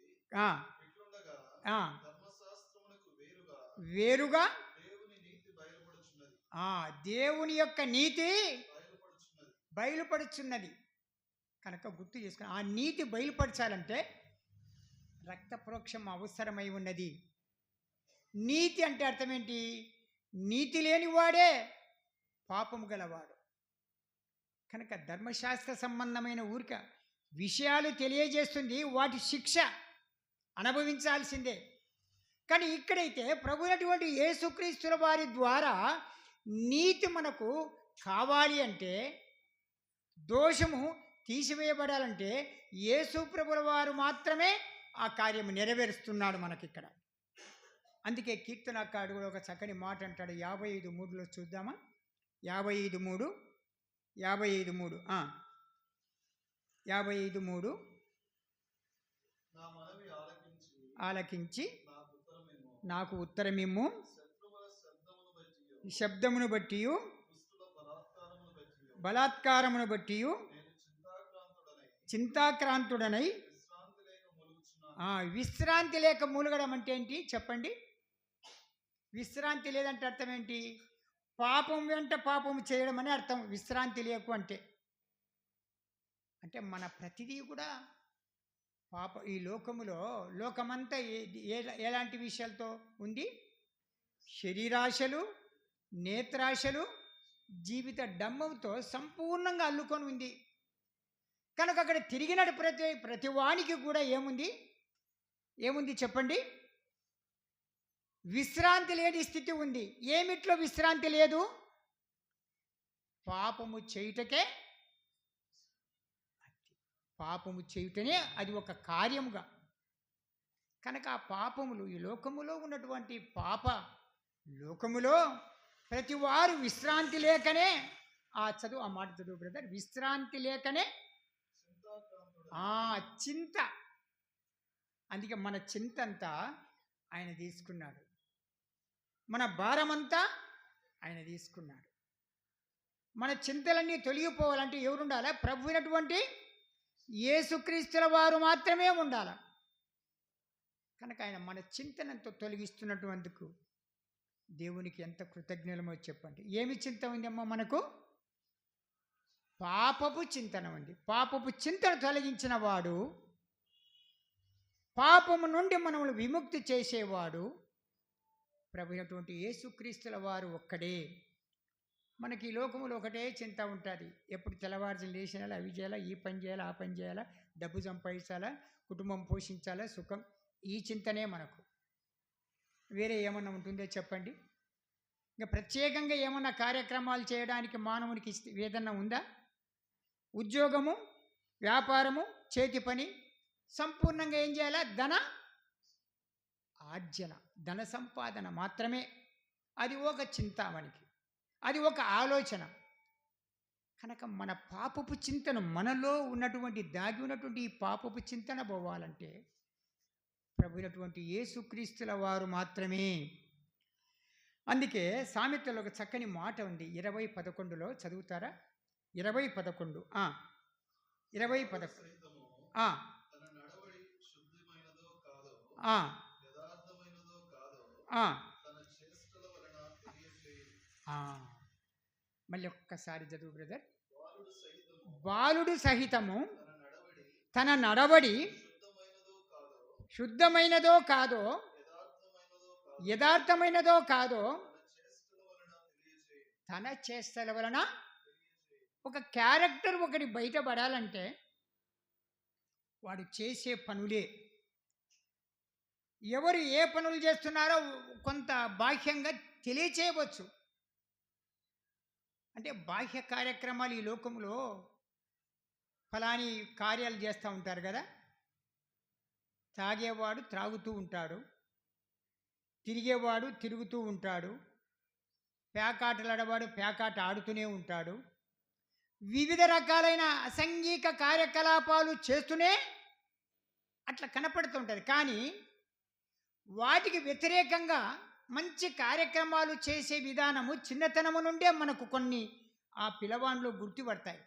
ఆ, ఎట్లుండగా ఆ, ధర్మశాస్త్రమునకు వేరుగా వేరుగా దేవుని నీతి బయలుపడుచున్నది. దేవుని యొక్క నీతి బయలుపడుచున్నది. బయలుపడుచున్నది. కనుక గుర్తు చేసుకుని ఆ నీతి బయలుపరచాలంటే రక్త ప్రోక్షం అవసరమై ఉన్నది. నీతి అంటే అర్థం ఏంటి? నీతి లేనివాడే పాపము గలవాడు. కనుక ధర్మశాస్త్ర సంబంధమైన ఊరిక విషయాలు తెలియజేస్తుంది, వాటి శిక్ష అనుభవించాల్సిందే. కానీ ఇక్కడైతే ప్రభువైనటువంటి యేసుక్రీస్తుల వారి ద్వారా నీతి మనకు కావాలి అంటే, దోషము తీసివేయబడాలంటే యేసు ప్రభుల వారు మాత్రమే ఆ కార్యము నెరవేరుస్తున్నాడు మనకిక్కడ. అందుకే కీర్తనకారుడు కూడా ఒక చక్కని మాట అంటాడు. 55:3 చూద్దామా? 55:3 55:3 నా మనవి ఆలకించి నాకు ఉత్తరమిమ్ము. నాకు ఉత్తరమిమ్ము. శత్రువుల శబ్దమును బట్టియు శబ్దమును బట్టి దుష్టుల బలాత్కారమును బట్టియు బలాత్కారమును బట్టి నేను చింతాక్రాంతుడనై విశ్రాంతి లేక మూలుగుచున్నాను. విశ్రాంతి లేక మూలగడం అంటే ఏంటి చెప్పండి? విశ్రాంతి లేదంటే అర్థం ఏంటి? పాపం వెంట పాపం చేయడం అని అర్థం విశ్రాంతి లేకు అంటే. అంటే మన ప్రతిదీ కూడా ఈ లోకములో లోకమంతా ఎలాంటి విషయాలతో ఉంది? శరీరాశలు, నేత్రాశలు, జీవిత డంబంతో సంపూర్ణంగా అల్లుకొని ఉంది. కనుక అక్కడ తిరిగినట్టు ప్రతి వానికి కూడా ఏముంది చెప్పండి? విశ్రాంతి లేని స్థితి ఉంది. ఏమిట్లో విశ్రాంతి లేదు? పాపము చేయుటనే అది ఒక కార్యముగా. కనుక ఆ పాపములు ఈ లోకములో ఉన్నటువంటి లోకములో ప్రతి వారు విశ్రాంతి లేకనే ఆ మాట చదువు బ్రదర్. విశ్రాంతి లేకనే చింత. అందుకే మన చింత అంతా ఆయన తీసుకున్నాడు, మన భారమంతా ఆయన తీసుకున్నాడు. మన చింతలన్నీ తొలగిపోవాలంటే ఎవరు ఉండాలి? ప్రభు అయినటువంటి యేసుక్రీస్తుల వారు మాత్రమే ఉండాలి. కనుక ఆయన మన చింతనంతో తొలగిస్తున్నటువందుకు దేవునికి ఎంత కృతజ్ఞులమో చెప్పండి. ఏమి చింత ఉందమ్మా మనకు? పాపపు చింతన ఉంది. పాపపు చింతన తొలగించిన వాడు, పాపము నుండి మనల్ని విముక్తి చేసేవాడు ప్రభు అయినటువంటి యేసుక్రీస్తుల వారు ఒక్కడే. మనకి ఈ లోకములో ఒకటే చింత ఉంటుంది. ఎప్పుడు తెల్లవారుజామున లేచినా అవి చేయాలా, ఈ పని చేయాలా, ఆ పని చేయాలా, డబ్బు సంపాదించాలా, కుటుంబం పోషించాలా, సుఖం, ఈ చింతనే మనకు. వేరే ఏమన్నా ఉంటుందో చెప్పండి? ఇంకా ప్రత్యేకంగా ఏమన్నా కార్యక్రమాలు చేయడానికి మానవునికి ఏదన్నా ఉందా? ఉద్యోగము, వ్యాపారము, చేతి పని, సంపూర్ణంగా ఏం చేయాలా? ఆర్జన, ధన సంపాదన మాత్రమే. అది ఒక చింతామణికి, అది ఒక ఆలోచన. కనుక మన పాపపు చింతన, మనలో దాగి ఉన్నటువంటి ఈ పాపపు చింతన పోవాలంటే ప్రభు అయినటువంటి యేసుక్రీస్తుల వారు మాత్రమే. అందుకే సామెతలో ఒక చక్కని మాట ఉంది. 20:11 చదువుతారా? 20:11 20:11 తన నడవడి శుద్ధమైనదో కాదో, యథార్థమైనదో కాదో తన చేష్టల వలన తెలియజేయును. మళ్ళీ ఒక్కసారి చదువు బ్రదర్. బాలుడు సహితము తన నడవడి శుద్ధమైనదో కాదో, యథార్థమైనదో కాదో తన చేష్టల వలన. ఒక క్యారెక్టర్ ఒకటి బయటపడాలంటే వాడు చేసే పనులే. ఎవరు ఏ పనులు చేస్తున్నారో కొంత బాహ్యంగా తెలియచేయవచ్చు. అంటే బాహ్య కార్యక్రమాలు ఈ లోకంలో ఫలాని కార్యాలు చేస్తూ ఉంటారు కదా, తాగేవాడు త్రాగుతూ ఉంటాడు, తిరిగేవాడు తిరుగుతూ ఉంటాడు, పేకాటలాడేవాడు పేకాట ఆడుతూనే ఉంటాడు, వివిధ రకాలైన అసాంఘిక కార్యకలాపాలు చేస్తూనే అట్లా కనపడుతుంటుంది. కానీ వాటికి వ్యతిరేకంగా మంచి కార్యక్రమాలు చేసే విధానము చిన్నతనము నుండే మనకు కొన్ని ఆ పిల్లవాళ్ళు గుర్తుపడతాయి.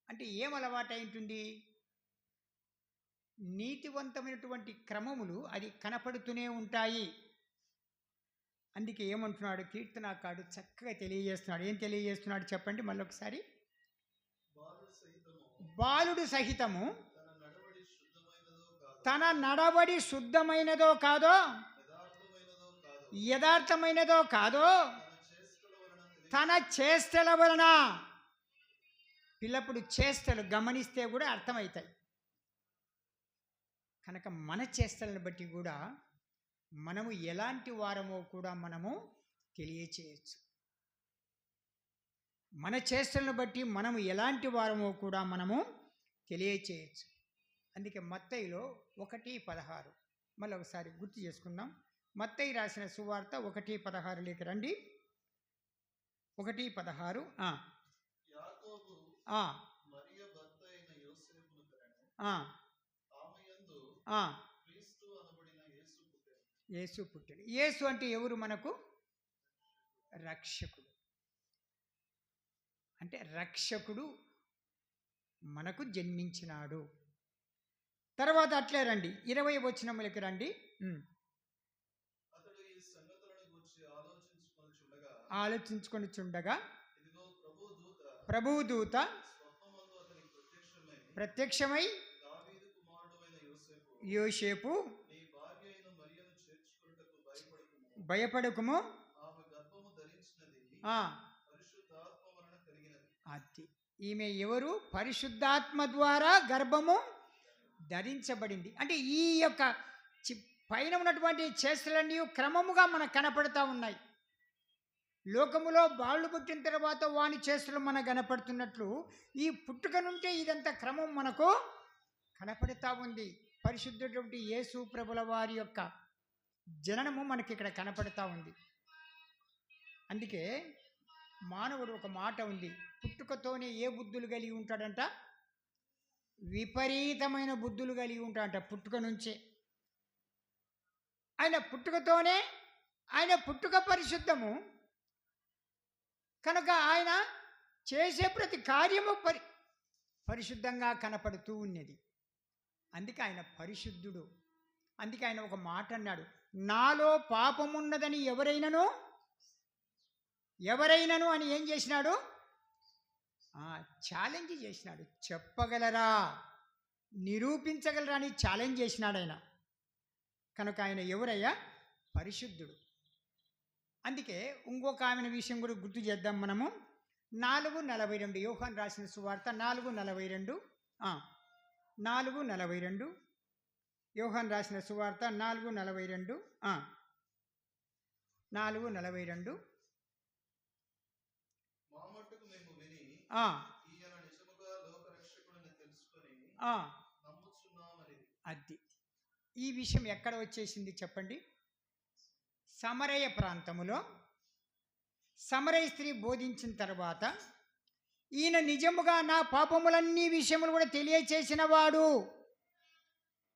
అంటే ఏం అలవాటు ఉంటుంది? నీతివంతమైనటువంటి క్రమములు అది కనపడుతూనే ఉంటాయి. అందుకే ఏమంటున్నాడు కీర్తనాకారుడు, చక్కగా తెలియజేస్తున్నాడు. ఏం తెలియజేస్తున్నాడు చెప్పండి మళ్ళీ ఒకసారి. బాలుడు సహితము తన నడవడి శుద్ధమైనదో కాదో, యథార్థమైనదో కాదో తన చేష్టల వలన. పిల్లప్పుడు చేష్టలు గమనిస్తే కూడా అర్థమవుతాయి. కనుక మన చేష్టలను బట్టి కూడా మనము ఎలాంటి వారమో కూడా మనము తెలియచేయచ్చు. మన చేష్టలను బట్టి మనము ఎలాంటి వారమో కూడా మనము తెలియచేయచ్చు. అందుకే మత్తయిలో 1:16 మళ్ళీ ఒకసారి గుర్తు చేసుకుందాం. మత్తయి రాసిన సువార్త 1:16 రండి. 1:16. యాకోబు మరియ భర్త అయిన యోసేపును కనెను. ఆమె యందు క్రీస్తు అనబడిన యేసు పుట్టెను. యేసు అంటే ఎవరు? మనకు రక్షకుడు. అంటే రక్షకుడు మనకు జన్మించినాడు. తర్వాత అట్లే రండి 20 వచనములకి రండి. అతడు ఈ సంగతులను గురించి ఆలోచించుకొని చుండగా ఇదిగో ప్రభువు దూత స్వప్నమందు అతనికి ప్రత్యక్షమై దావీదు కుమారుడైన యోసేపు నీ భార్య అయిన మరియను చేర్చుకొనుటకు భయపడకుము, ఆమె గర్భము ధరించినది పరిశుద్ధాత్మ వలన కలిగినది. అది ఈమె ఎవరు? పరిశుద్ధాత్మ ద్వారా గర్భము ధరించబడింది. అంటే ఈ యొక్క పైన ఉన్నటువంటి చేష్టలన్నీ క్రమముగా మనకు కనపడతా ఉన్నాయి. లోకములో బాళ్ళు పుట్టిన తర్వాత వాని చేష్టలు మనకు కనపడుతున్నట్లు ఈ పుట్టుక నుంటే ఇదంతా క్రమం మనకు కనపడుతూ ఉంది. పరిశుద్ధటువంటి యేసు ప్రభుల వారి యొక్క జననము మనకి ఇక్కడ కనపడుతూ ఉంది. అందుకే మానవుడు ఒక మాట ఉంది, పుట్టుకతోనే ఏ బుద్ధులు కలిగి ఉంటాడంట? విపరీతమైన బుద్ధులు కలిగి ఉంటాడంట పుట్టుక నుంచే. ఆయన పుట్టుకతోనే, ఆయన పుట్టుక పరిశుద్ధము కనుక ఆయన చేసే ప్రతి కార్యము పరిశుద్ధంగా కనపడుతూ ఉన్నది. అందుకే ఆయన పరిశుద్ధుడు. అందుకే ఆయన ఒక మాట అన్నాడు, నాలో పాపమున్నదని ఎవరైనాను అని ఏం చేసినాడు? ఛాలెంజ్ చేసినాడు. చెప్పగలరా, నిరూపించగలరా అని ఛాలెంజ్ చేసినాడు ఆయన. కనుక ఆయన ఎవరయ్యా? పరిశుద్ధుడు. అందుకే ఇంకొక ఆమె విషయం కూడా గుర్తు చేద్దాం మనము. 4:42 యోహాను రాసిన సువార్త 4:42 4:42 యోహాను రాసిన సువార్త 4:42 4:42 మా మట్టుకు మేము విని ఈయన నిజముగా లోక రక్షకుడని తెలుసుకొని నమ్ముచున్నామని. అది ఈ విషయం ఎక్కడ వచ్చేసింది చెప్పండి? సమరయ ప్రాంతములో సమరయ స్త్రీ బోధించిన తర్వాత ఈయన నిజముగా నా పాపములన్నీ విషయములు కూడా తెలియచేసిన వాడు,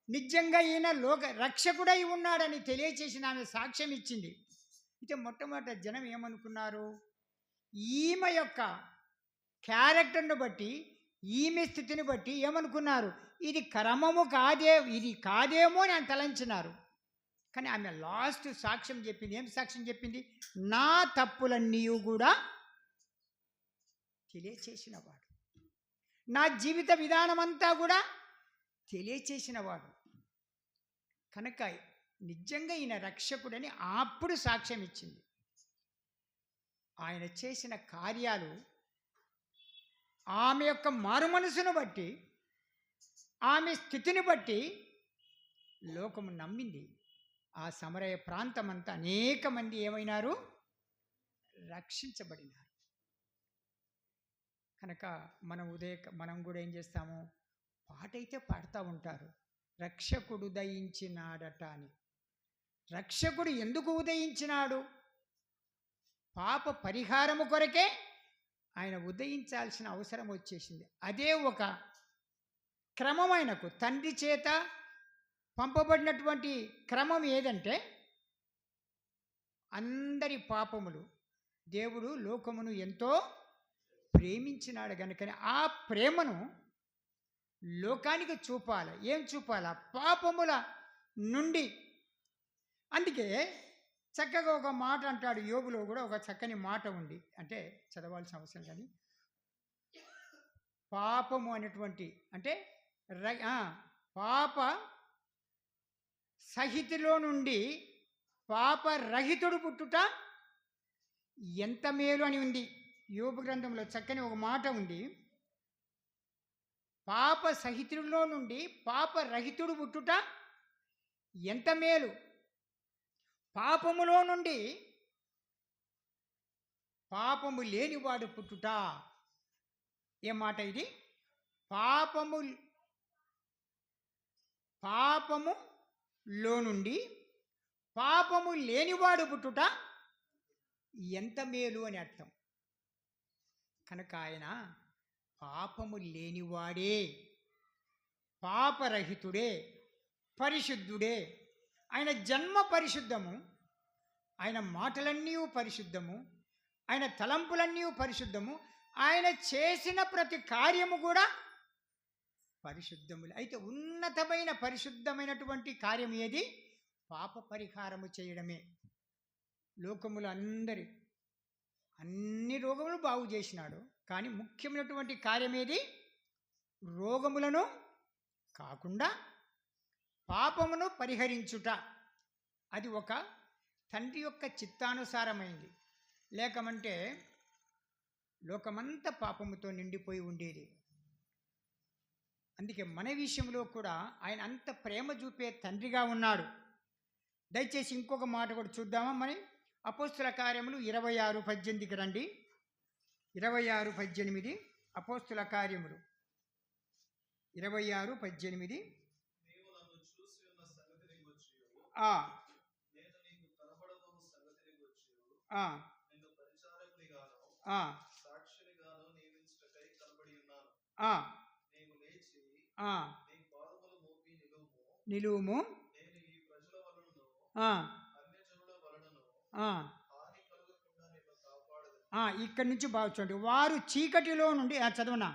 నిజంగా ఈయన లోక రక్షకుడై ఉన్నాడని తెలియచేసిన ఆమె సాక్ష్యం ఇచ్చింది. అయితే మొట్టమొదట జనం ఏమనుకున్నారు? ఈమె యొక్క క్యారెక్టర్ను బట్టి, ఈమె స్థితిని బట్టి ఏమనుకున్నారు? ఇది క్రమము కాదేమో అని ఆయన తలంచినారు. కానీ ఆమె లాస్ట్ సాక్ష్యం చెప్పింది. ఏం సాక్ష్యం చెప్పింది? నా తప్పులన్నీ కూడా తెలియచేసినవాడు, నా జీవిత విధానం అంతా కూడా తెలియచేసినవాడు. కనుక నిజంగా ఈయన రక్షకుడని అప్పుడు సాక్ష్యం ఇచ్చింది. ఆయన చేసిన కార్యాలు ఆమె యొక్క మారు మనసును బట్టి, ఆమె స్థితిని బట్టి లోకము నమ్మింది. ఆ సమరయ ప్రాంతం అంతా అనేక మంది ఏమైనారు? రక్షించబడినారు. కనుక మనం కూడా ఏం చేస్తాము, పాట అయితే పాడుతూ ఉంటారు, రక్షకుడు ఉదయించినాడట అని. రక్షకుడు ఎందుకు ఉదయించినాడు? పాప పరిహారము కొరకే ఆయన ఉదయించాల్సిన అవసరం వచ్చేసింది. అదే ఒక క్రమం, ఆయనకు తండ్రి చేత పంపబడినటువంటి క్రమం ఏదంటే, అందరి పాపములు దేవుడు లోకమును ఎంతో ప్రేమించినాడు కనుకనే ఆ ప్రేమను లోకానికి చూపాలి. ఏం చూపాలా? పాపముల నుండి. అందుకే చక్కగా ఒక మాట అంటాడు, యోబులో కూడా ఒక చక్కని మాట ఉంది, అంటే చదవాల్సిన అవసరం కానీ, పాపము అనేటువంటి అంటే పాప సహితిలో నుండి పాప రహితుడు పుట్టుట ఎంత మేలు అని ఉంది. యోబు గ్రంథంలో చక్కని ఒక మాట ఉంది, పాప సహితుడిలో నుండి పాప రహితుడు పుట్టుట ఎంత మేలు. పాపములో నుండి పాపము లేనివాడు పుట్టుట. ఏ మాట ఇది? పాపములో నుండి పాపము లేనివాడు పుట్టుట ఎంత మేలు అని అర్థం. కనుక ఆయన పాపము లేనివాడే, పాపరహితుడే, పరిశుద్ధుడే. ఆయన జన్మ పరిశుద్ధము, ఆయన మాటలన్నీ పరిశుద్ధము, ఆయన తలంపులన్నీ పరిశుద్ధము, ఆయన చేసిన ప్రతి కార్యము కూడా పరిశుద్ధములు. అయితే ఉన్నతమైన పరిశుద్ధమైనటువంటి కార్యం ఏది? పాప పరిహారము చేయడమే. లోకములు అన్ని రోగములు బాగు చేసినాడు, కానీ ముఖ్యమైనటువంటి కార్యం ఏది? రోగములను కాకుండా పాపమును పరిహరించుట. అది ఒక తండ్రి యొక్క చిత్తానుసారమైంది. లేకమంటే లోకమంతా పాపముతో నిండిపోయి ఉండేది. అందుకే మన విషయంలో కూడా ఆయన అంత ప్రేమ చూపే తండ్రిగా ఉన్నాడు. దయచేసి ఇంకొక మాట కూడా చూద్దామా? మరి అపోస్తుల కార్యములు 26:18కి రండి. 26:18 అపోస్తుల కార్యములు 26:18. నిలువుము. ఇక్కడి నుంచి బాగా చూడండి. వారు చీకటిలో నుండి చదవనా?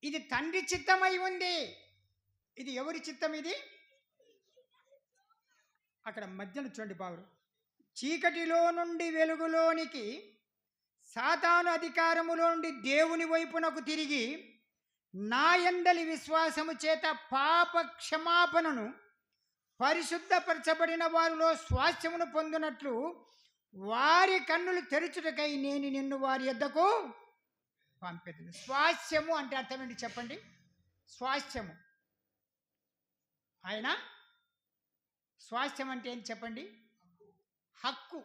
ఇది తండ్రి చిత్తమై ఉంది. ఇది ఎవరి చిత్తం? ఇది అక్కడ మధ్యన చూడండి బాబు. చీకటిలో నుండి వెలుగులోనికి, సాతాను అధికారములో నుండి దేవుని వైపునకు తిరిగి నా యందలి విశ్వాసము చేత పాప క్షమాపణను పరిశుద్ధపరచబడిన వారిలో స్వాస్థ్యమును పొందినట్లు వారి కన్నులు తెరుచుటకై నేను నిన్ను వారి యొద్దకు పంపెదను. స్వాస్థ్యము అంటే అర్థం ఏంటి చెప్పండి? స్వాస్థ్యము, ఆయన స్వాస్థ్యం అంటే ఏంటి చెప్పండి? హక్కు.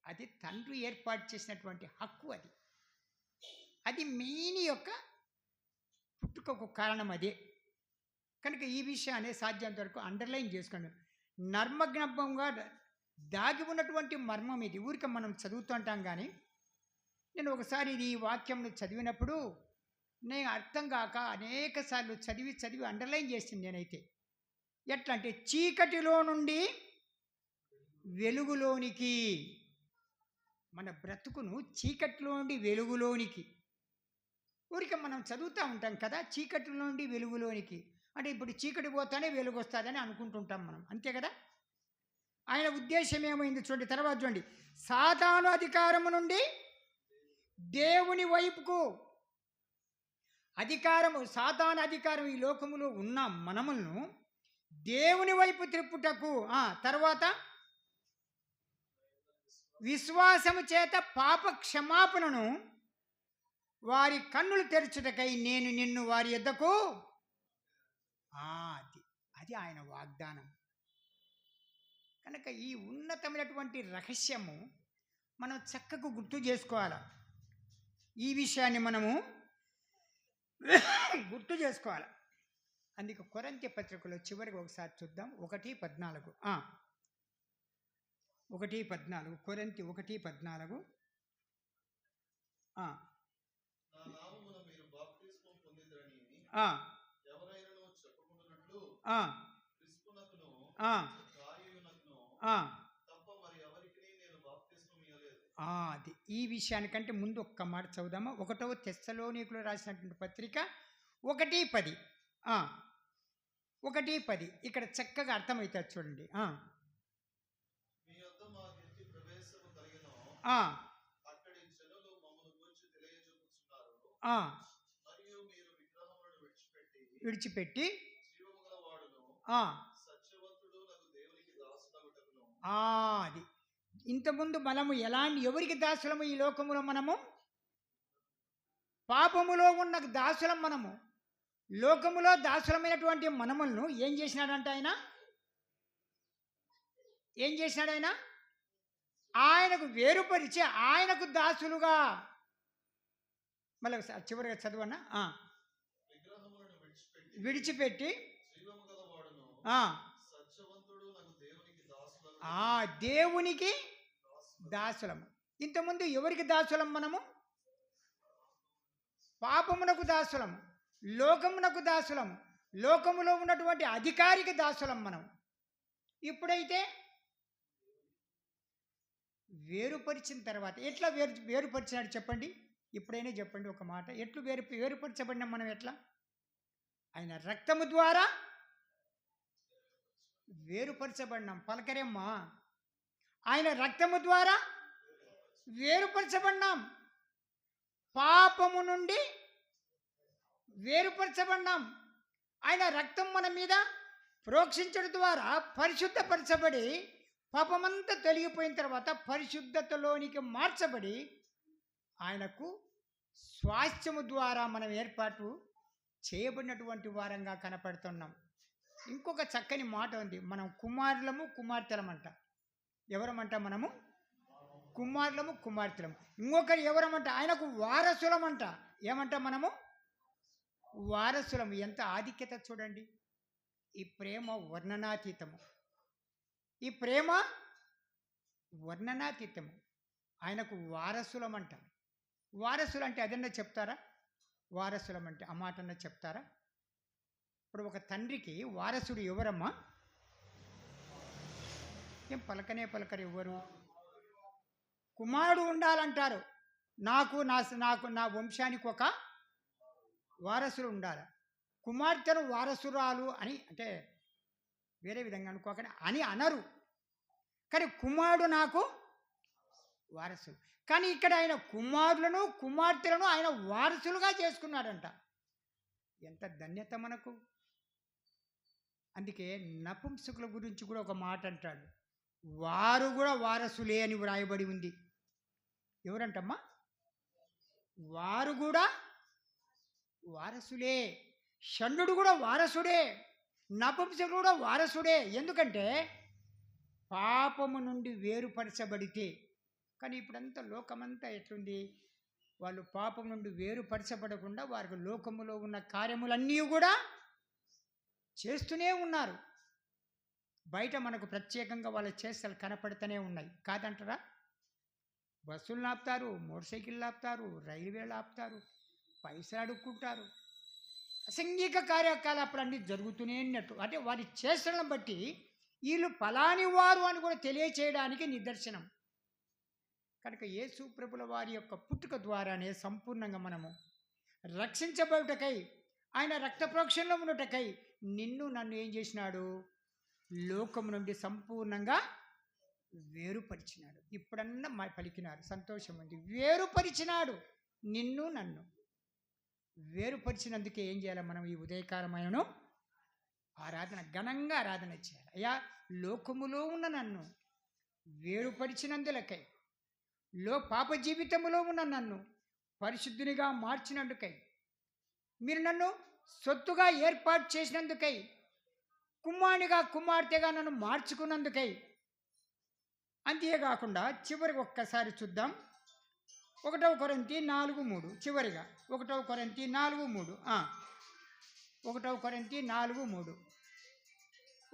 అది తండ్రి ఏర్పాటు చేసినటువంటి హక్కు. అది మెయిన్ యొక్క పుట్టుకకు కారణం అదే. కనుక ఈ విషయాన్ని సాధ్యంత వరకు అండర్లైన్ చేసుకోండి. నర్మజ్ఞంగా దాగి ఉన్నటువంటి మర్మం ఇది. ఊరిక మనం చదువుతుంటాం, కానీ నేను ఒకసారి ఈ వాక్యంను చదివినప్పుడు నేను అర్థం కాక అనేక సార్లు చదివి అండర్లైన్ చేసింది నేనైతే. ఎట్లా అంటే, చీకటిలో నుండి వెలుగులోనికి, మన బ్రతుకును చీకటిలో నుండి వెలుగులోనికి. ఊరికే మనం చదువుతూ ఉంటాం కదా, చీకటిలో నుండి వెలుగులోనికి అంటే ఇప్పుడు చీకటి పోతానే వెలుగు వస్తుందని అనుకుంటుంటాం మనం, అంతే కదా? ఆయన ఉద్దేశం ఏమైంది చూడండి. తర్వాత చూడండి, సాతాను అధికారము నుండి దేవుని వైపుకు. అధికారము, సాతాను అధికారం ఈ లోకములో ఉన్న మనములను దేవుని వైపు త్రిప్పుటకు. తర్వాత విశ్వాసము చేత పాప క్షమాపణను వారి కన్నులు తెరచుటకై నేను నిన్ను వారి యొద్దకు అది అది ఆయన వాగ్దానం. కనుక ఈ ఉన్నతమైనటువంటి రహస్యము మనం చక్కగా గుర్తు చేసుకోవాలి. ఈ విషయాన్ని మనము గుర్తు చేసుకోవాలి. అందుకే కొరింథీ పత్రికలో చివరికి ఒకసారి చూద్దాం. 1:14 1:14 కొరింథీ 1:14 నా నామమున మీరు బాప్తిస్మం పొందిదరని ఎవరైనాను చెప్పుకొనున్నట్లు క్రిస్పునకును గాయునకును తప్ప మరి ఎవరికి నేను బాప్తిస్మం ఇయ్యలేదు. అది ఈ విషయానికంటే ముందు ఒక్క మాట చదువుదామా. 1వ తెస్సలోనికులు రాసినటువంటి పత్రిక 1:10 1:10 ఇక్కడ చక్కగా అర్థమవుతుంది చూడండి. మీ యొద్ద మా ఇంటి ప్రవేశము కలిగిన అక్కడి జనులు మమ్మల్ని గురించి తెలియజేస్తున్నారు. మరియు మీరు విగ్రహములను విడిచిపెట్టి జీవము గల వాడును సత్యవంతుడు నాకు దేవునికి దాసుడగుటకును. అది ఇంతకుముందు మనము ఎవరికి దాసులము? ఈ లోకములో మనము పాపములో ఉన్న దాసులం. మనము లోకములో దాసులమైనటువంటి మనములను ఏం చేసినాడంటే ఆయన ఆయనకు వేరుపరిచి ఆయనకు దాసులుగా. మళ్ళీ చివరిగా చదువన్నా. విగ్రహములను విడిచిపెట్టి జీవము గల వాడును సత్యవంతుడు నాకు దేవునికి దాసుడగుటకును. దేవునికి దాసులము. ఇంతకుముందు ఎవరికి దాసులం? మనము పాపమునకు దాసులము, లోకమునకు దాసులము, లోకములో ఉన్నటువంటి అధికారికి దాసులం మనం. ఇప్పుడైతే వేరుపరిచిన తర్వాత ఎట్లా వేరుపరిచినాడు చెప్పండి? ఇప్పుడైనా చెప్పండి ఒక మాట. ఎట్లు వేరుపరచబడినాం మనం? ఎట్లా? ఆయన రక్తము ద్వారా వేరుపరచబడినాం. పలకరేమ్మా, ఆయన రక్తము ద్వారా వేరుపరచబడినాం. పాపము నుండి వేరుపరచబడినాం. ఆయన రక్తం మన మీద ప్రోక్షించడం ద్వారా పరిశుద్ధపరచబడి పాపమంతా తొలగిపోయిన తర్వాత పరిశుద్ధతలోనికి మార్చబడి ఆయనకు స్వాస్థ్యము ద్వారా మనం ఏర్పాటు చేయబడినటువంటి వారంగా కనపడుతున్నాం. ఇంకొక చక్కని మాట ఉంది. మనం కుమారులము కుమార్తెలమంట. ఎవరమంట? మనము కుమారులము కుమార్తెలము. ఇంకొకరు ఎవరమంట? ఆయనకు వారసులమంట. ఏమంట? మనము వారసులము. ఎంత ఆధిక్యత చూడండి. ఈ ప్రేమ వర్ణనాతీతము. ఈ ప్రేమ వర్ణనాతీతము. ఆయనకు వారసులమంట. వారసులు అంటే అదన్నా చెప్తారా? వారసులమంటే ఆ మాటన్నా చెప్తారా? ఇప్పుడు ఒక తండ్రికి వారసుడు ఎవరమ్మా? ఏం పలకరు ఎవరు? కుమారుడు ఉండాలంటారు. నాకు నా వంశానికి ఒక వారసులు ఉండాలి. కుమార్తెను వారసురాలు అని అంటే వేరే విధంగా అనుకోకని అని అనరు. కానీ కుమారుడు నాకు వారసులు. కానీ ఇక్కడ ఆయన కుమారులను కుమార్తెలను ఆయన వారసులుగా చేసుకున్నాడంట. ఎంత ధన్యత మనకు. అందుకే నపుంసకుల గురించి కూడా ఒక మాట అంటాడు. వారు కూడా వారసులే అని వ్రాయబడి ఉంది. ఎవరంటమ్మా? వారు కూడా వారసులే. షండు కూడా వారసుడే, నపుంసకుడు కూడా వారసుడే. ఎందుకంటే పాపము నుండి వేరుపరచబడితే. కానీ ఇప్పుడంతా లోకమంతా ఎట్లుంది? వాళ్ళు పాపం నుండి వేరుపరచబడకుండా వారికి లోకములో ఉన్న కార్యములన్నీ కూడా చేస్తూనే ఉన్నారు. బయట మనకు ప్రత్యేకంగా వాళ్ళ చేష్టలు కనపడుతూనే ఉన్నాయి. కాదంటారా? బస్సులు ఆపుతారు, మోటార్ సైకిళ్ళు ఆపుతారు, రైల్వేలు ఆపుతారు, పైసలు అడుక్కుంటారు. అసంఘిక కార్యకలాపాలు అన్నీ జరుగుతూనే ఉన్నట్టు. అంటే వారి చేష్టలను బట్టి వీళ్ళు ఫలాని వారు అని కూడా తెలియచేయడానికి నిదర్శనం. కనుక యేసు ప్రభుల వారి యొక్క పుట్టుక ద్వారానే సంపూర్ణంగా మనము రక్షించబడుటకై, ఆయన రక్త ప్రోక్షణలో ఉన్నటకై నిన్ను నన్ను ఏం చేసినాడు? లోకము నుండి సంపూర్ణంగా వేరుపరిచినాడు. ఇప్పుడన్నా పలికినారు, సంతోషం ఉంది. వేరుపరిచినాడు నిన్ను నన్ను. వేరుపరిచినందుకే ఏం చేయాలి? మనం ఈ ఉదయకాలమైనను ఆరాధన, ఘనంగా ఆరాధన చేయాలి. అయ్యా, లోకములో ఉన్న నన్ను వేరుపరిచినందులకై, పాప జీవితంలో ఉన్న నన్ను పరిశుద్ధునిగా మార్చినందుకై, మీరు నన్ను సొత్తుగా ఏర్పాటు చేసినందుకై, కుమారునిగా కుమార్తెగా నన్ను మార్చుకున్నందుకై, అంతేకాకుండా చివరికి ఒక్కసారి చూద్దాం 1 కొరింథీ 4:3 చివరిగా 1 కొరింథీ 4:3 1 కొరింథీ 4:3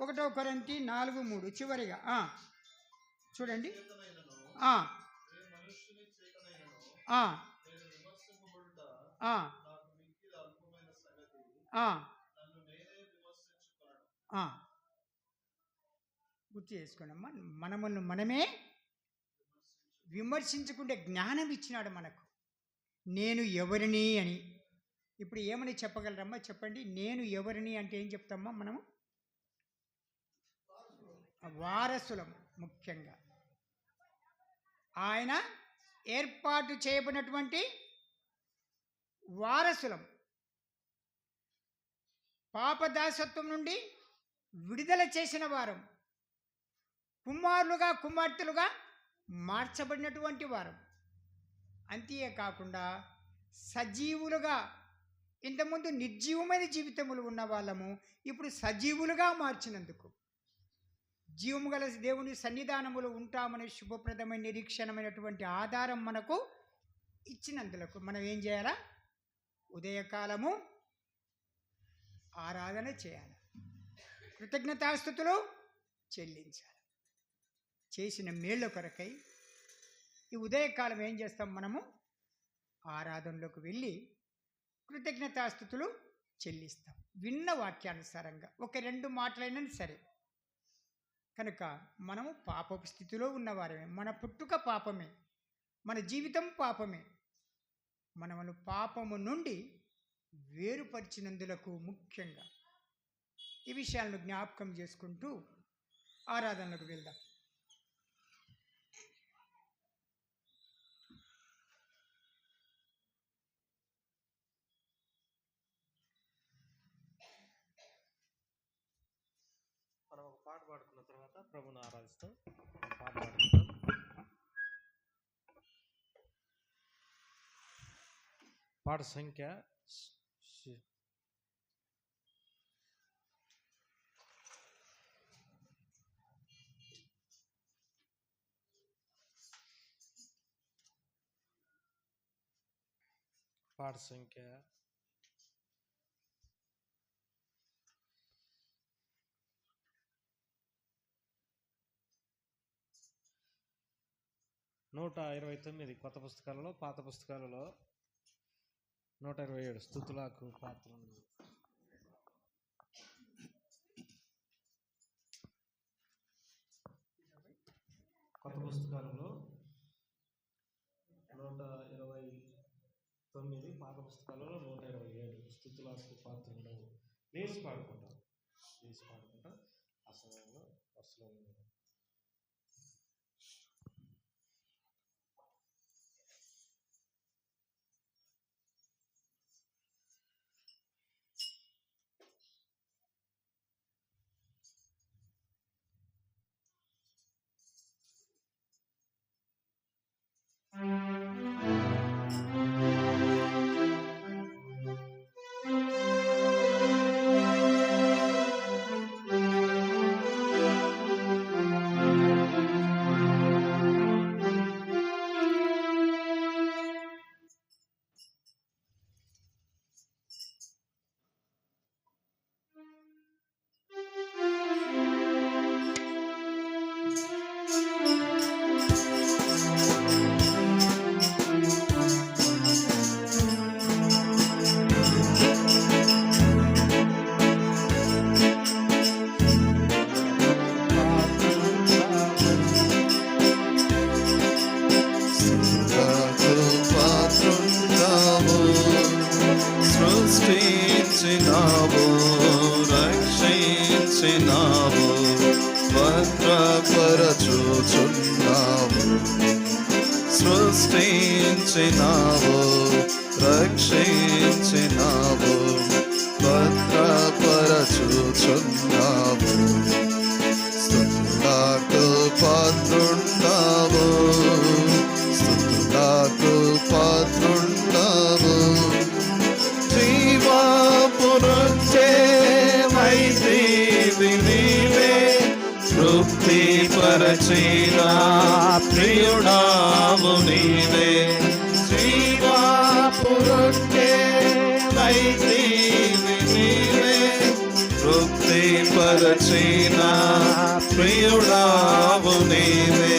1 కొరింథీ 4:3 చివరిగా చూడండి. గుర్తు చేసుకోండమ్మా, మనమే విమర్శించుకుంటే జ్ఞానం ఇచ్చినాడు మనకు. నేను ఎవరిని అని ఇప్పుడు ఏమని చెప్పగలరమ్మా? చెప్పండి. నేను ఎవరిని అంటే ఏం చెప్తామమ్మా? మనము వారసులం. ముఖ్యంగా ఆయన ఏర్పాటు చేయబడినటువంటి వారసులం. పాపదాసత్వం నుండి విడుదల చేసిన వారం, కుమారులుగా కుమార్తెలుగా మార్చబడినటువంటి వారం. అంతేకాకుండా సజీవులుగా, ఇంతకుముందు నిర్జీవమైన జీవితములు ఉన్న వాళ్ళము ఇప్పుడు సజీవులుగా మార్చినందుకు, జీవము గల దేవుని సన్నిధానములో ఉంటామనే శుభప్రదమైన నిరీక్షణమైనటువంటి ఆధారం మనకు ఇచ్చినందులకు మనం ఏం చేయాలా? ఉదయకాలము ఆరాధన చేయాలి, కృతజ్ఞతాస్తుతులు చెల్లించాలి. చేసిన మేళ్ళ కొరకై ఈ ఉదయకాలం ఏం చేస్తాం? మనము ఆరాధనలోకి వెళ్ళి కృతజ్ఞతాస్తుతులు చెల్లిస్తాం. విన్న వాక్యానుసారంగా 1-2 మాటలైనా సరే. కనుక మనము పాపపు స్థితిలో ఉన్నవారమే. మన పుట్టుక పాపమే, మన జీవితం పాపమే. మనము పాపము నుండి వేరుపరిచినందులకు ముఖ్యంగా ఈ విషయాలను జ్ఞాపకం చేసుకుంటూ ఆరాధనలకు వెళ్దాం. మనం ఒక పాట పాడుకున్న తర్వాత ప్రభుని ఆరాధిస్తాం. పాట పాడుకుంటాం. పాట సంఖ్య పాట సంఖ్య 129 కొత్త పుస్తకాలలో, పాత పుస్తకాలలో 127 స్తుతులకు పాత్రలు. కొత్త పుస్తకాలలో 129, పాత పుస్తకాలలో 127 స్తుతులకు పాత్రలు. లేచి పాడుకుంటాం ఆ సమయంలో వరుసలో ఉంది. రక్షించినావు రక్షించినావు భద్రపరచుచున్నావు సృష్టించినావు రక్షించినావు భద్రపరచుచున్నావు స్తుతులకు పాత్రుండావు ప్రియుడావు నీవే, జీవాపు రొట్టె వైతీవి నీవే, తృప్తి పరచిన ప్రియుడావు నీవే.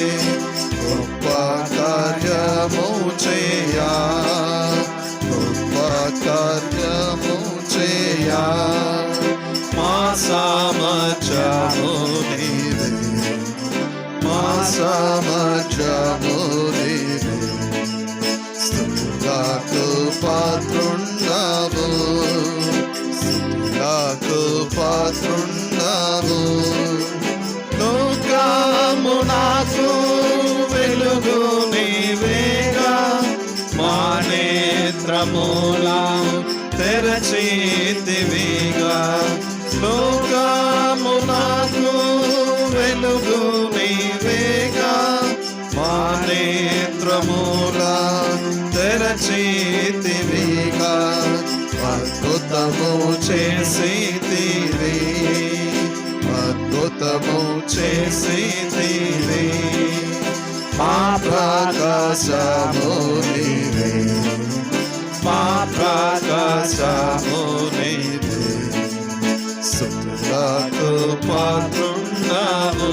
గొప్ప కార్యము చేయా, గొప్ప కార్యము చేయా, మా సామర్థ్యము నీవే, మా సామర్థ్యము నీవే. స్తుతులకు పాత్రుండవు, స్తుతులకు పాత్రుండవు. లోకము నాకు వెలుగు నీవేగా, మా నేత్రముల తెరచితివిగా. లోకము నాకు వెలుగు నీవేగా, మా నేత్రముల తెరచితివిగా. అద్భుతము చేసితివి, అద్భుతము చేసితివి. మా ప్రకాశము నీవే, మా ప్రకాశము నీవే. స్తుతులకు పాత్రుండవు,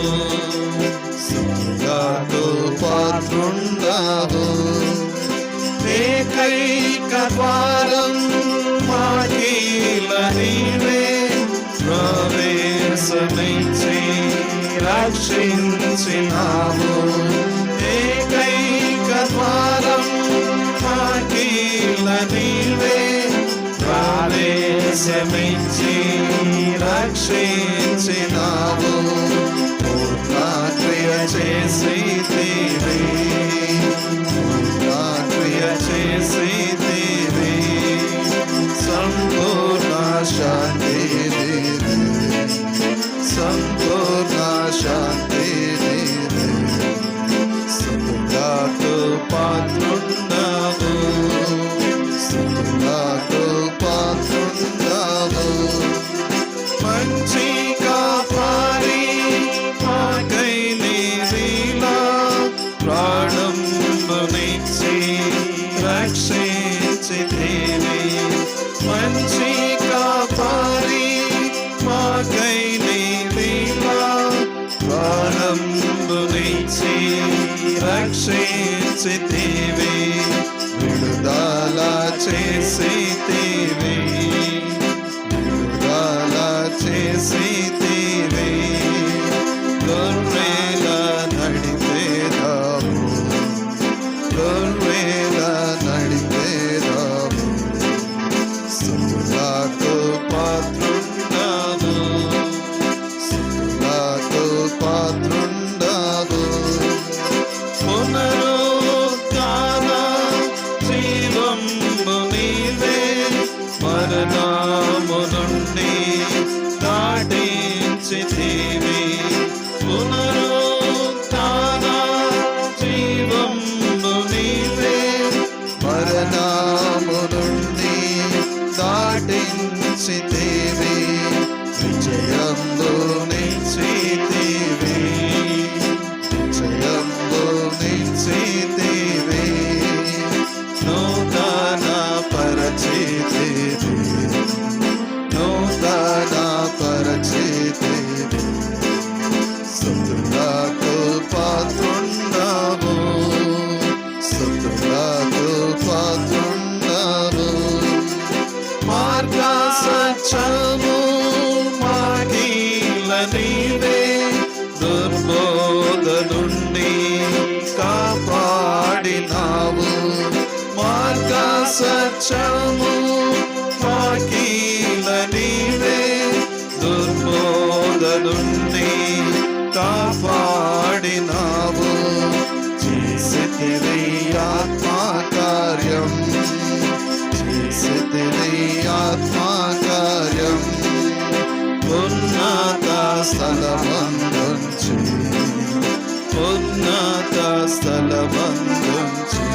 స్తుతులకు పాత్రుండవు. ఏకైక ద్వారం మాకీల నీవే, ప్రవేశమించి రక్షించినావు. ఏకైక ద్వారం మాకీల నీవే, ప్రవేశమించి రక్షించినావు. పూర్ణ క్రియ చేసితివి, పూర్ణ క్రియ చేసితివి. సంపూర్ణ శాంతి నీవే, సంపూర్ణ శాంతి నీవే. స్తుతులకు పాత్రుండవు, స్తుతులకు పాత్రుండవు. మంచి కాపారి మాకై నీవిలా, ప్రాణంబునిచ్చి రక్షించితివి. మంచి కాపారి మాకై నీవిలా, ప్రాణంబునిచ్చి రక్షించితివి. విడుదల చేసితివి, విడుదల చేసితివి. గొర్రెల నడిపేదాము, గొర్రెల నడిపేదాము. స్తుతులకు పాత్రుండవు, స్తుతులకు పాత్రుండవు. పునరుత్థాన జీవంబు నీవే, మరణము నుండి దాటించితివి. పునరుత్థాన జీవంబు నీవే, మరణము నుండి దాటించితివి. విజయంబు నిశ్చితివి, విజయంబు నిశ్చితివి. నూతన పరిచితివి, నూతన పరిచితివి. స్తుతులకు పాత్రుండవు, స్తుతులకు పాత్రుండవు. మార్గ సత్యము మాకీల నీవే, దుర్బోధ నుండి కాపాడినావు. మార్గ సత్యము మాకీల నీవే, దుర్బోధ నుండి కాపాడినావు. చేసితివి ఆత్మకార్యం, చేసితివి ఆత్మకార్యం. ఉన్నత స్థలమందుంచి, ఉన్నత స్థలమందుంచి.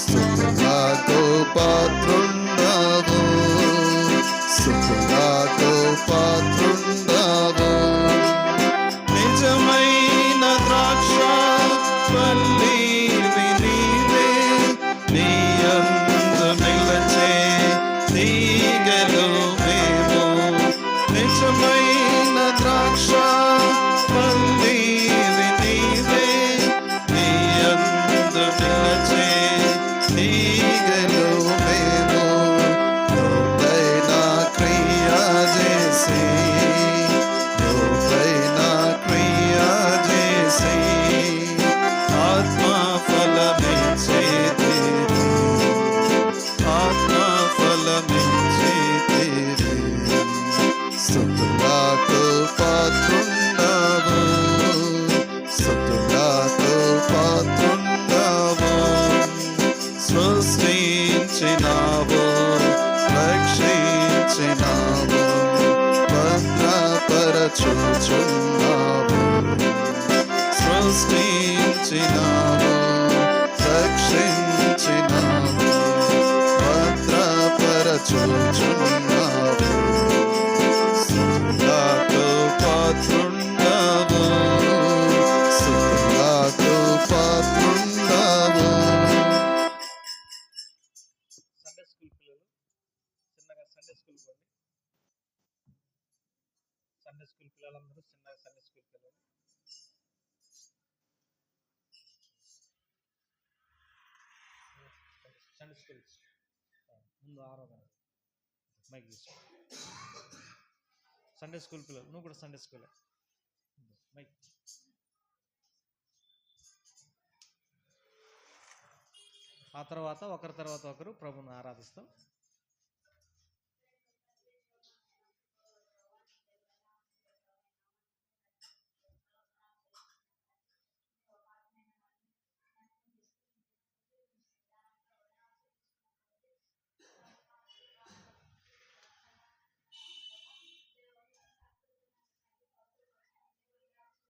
స్తుతులకు పాత్రుండవు, స్తుతులకు పాత్రుండవు. నిజమైన ద్రాక్ష భద్రపరచుచున్నావు సృష్టించినావు రక్షించినావు భద్రపరచుచున్నావు స్తుతులకు పాత్రుండవు స్తుతులకు పాత్రుండవు. సండే స్కూల్ పిల్లలు చిన్నగా సండే స్కూల్ పోండి. సండే స్కూల్ పిల్లలందరూ చిన్నగా సండే స్కూల్ పిల్లలు. సండే స్కూల్ ముందు ఆరాధన మైక్ తీసుకో. సండే స్కూల్ పిల్లలు నువ్వు కూడా సండే స్కూలే మైక్. ఆ తర్వాత ఒకరి తర్వాత ఒకరు ప్రభుని ఆరాధిస్తాం.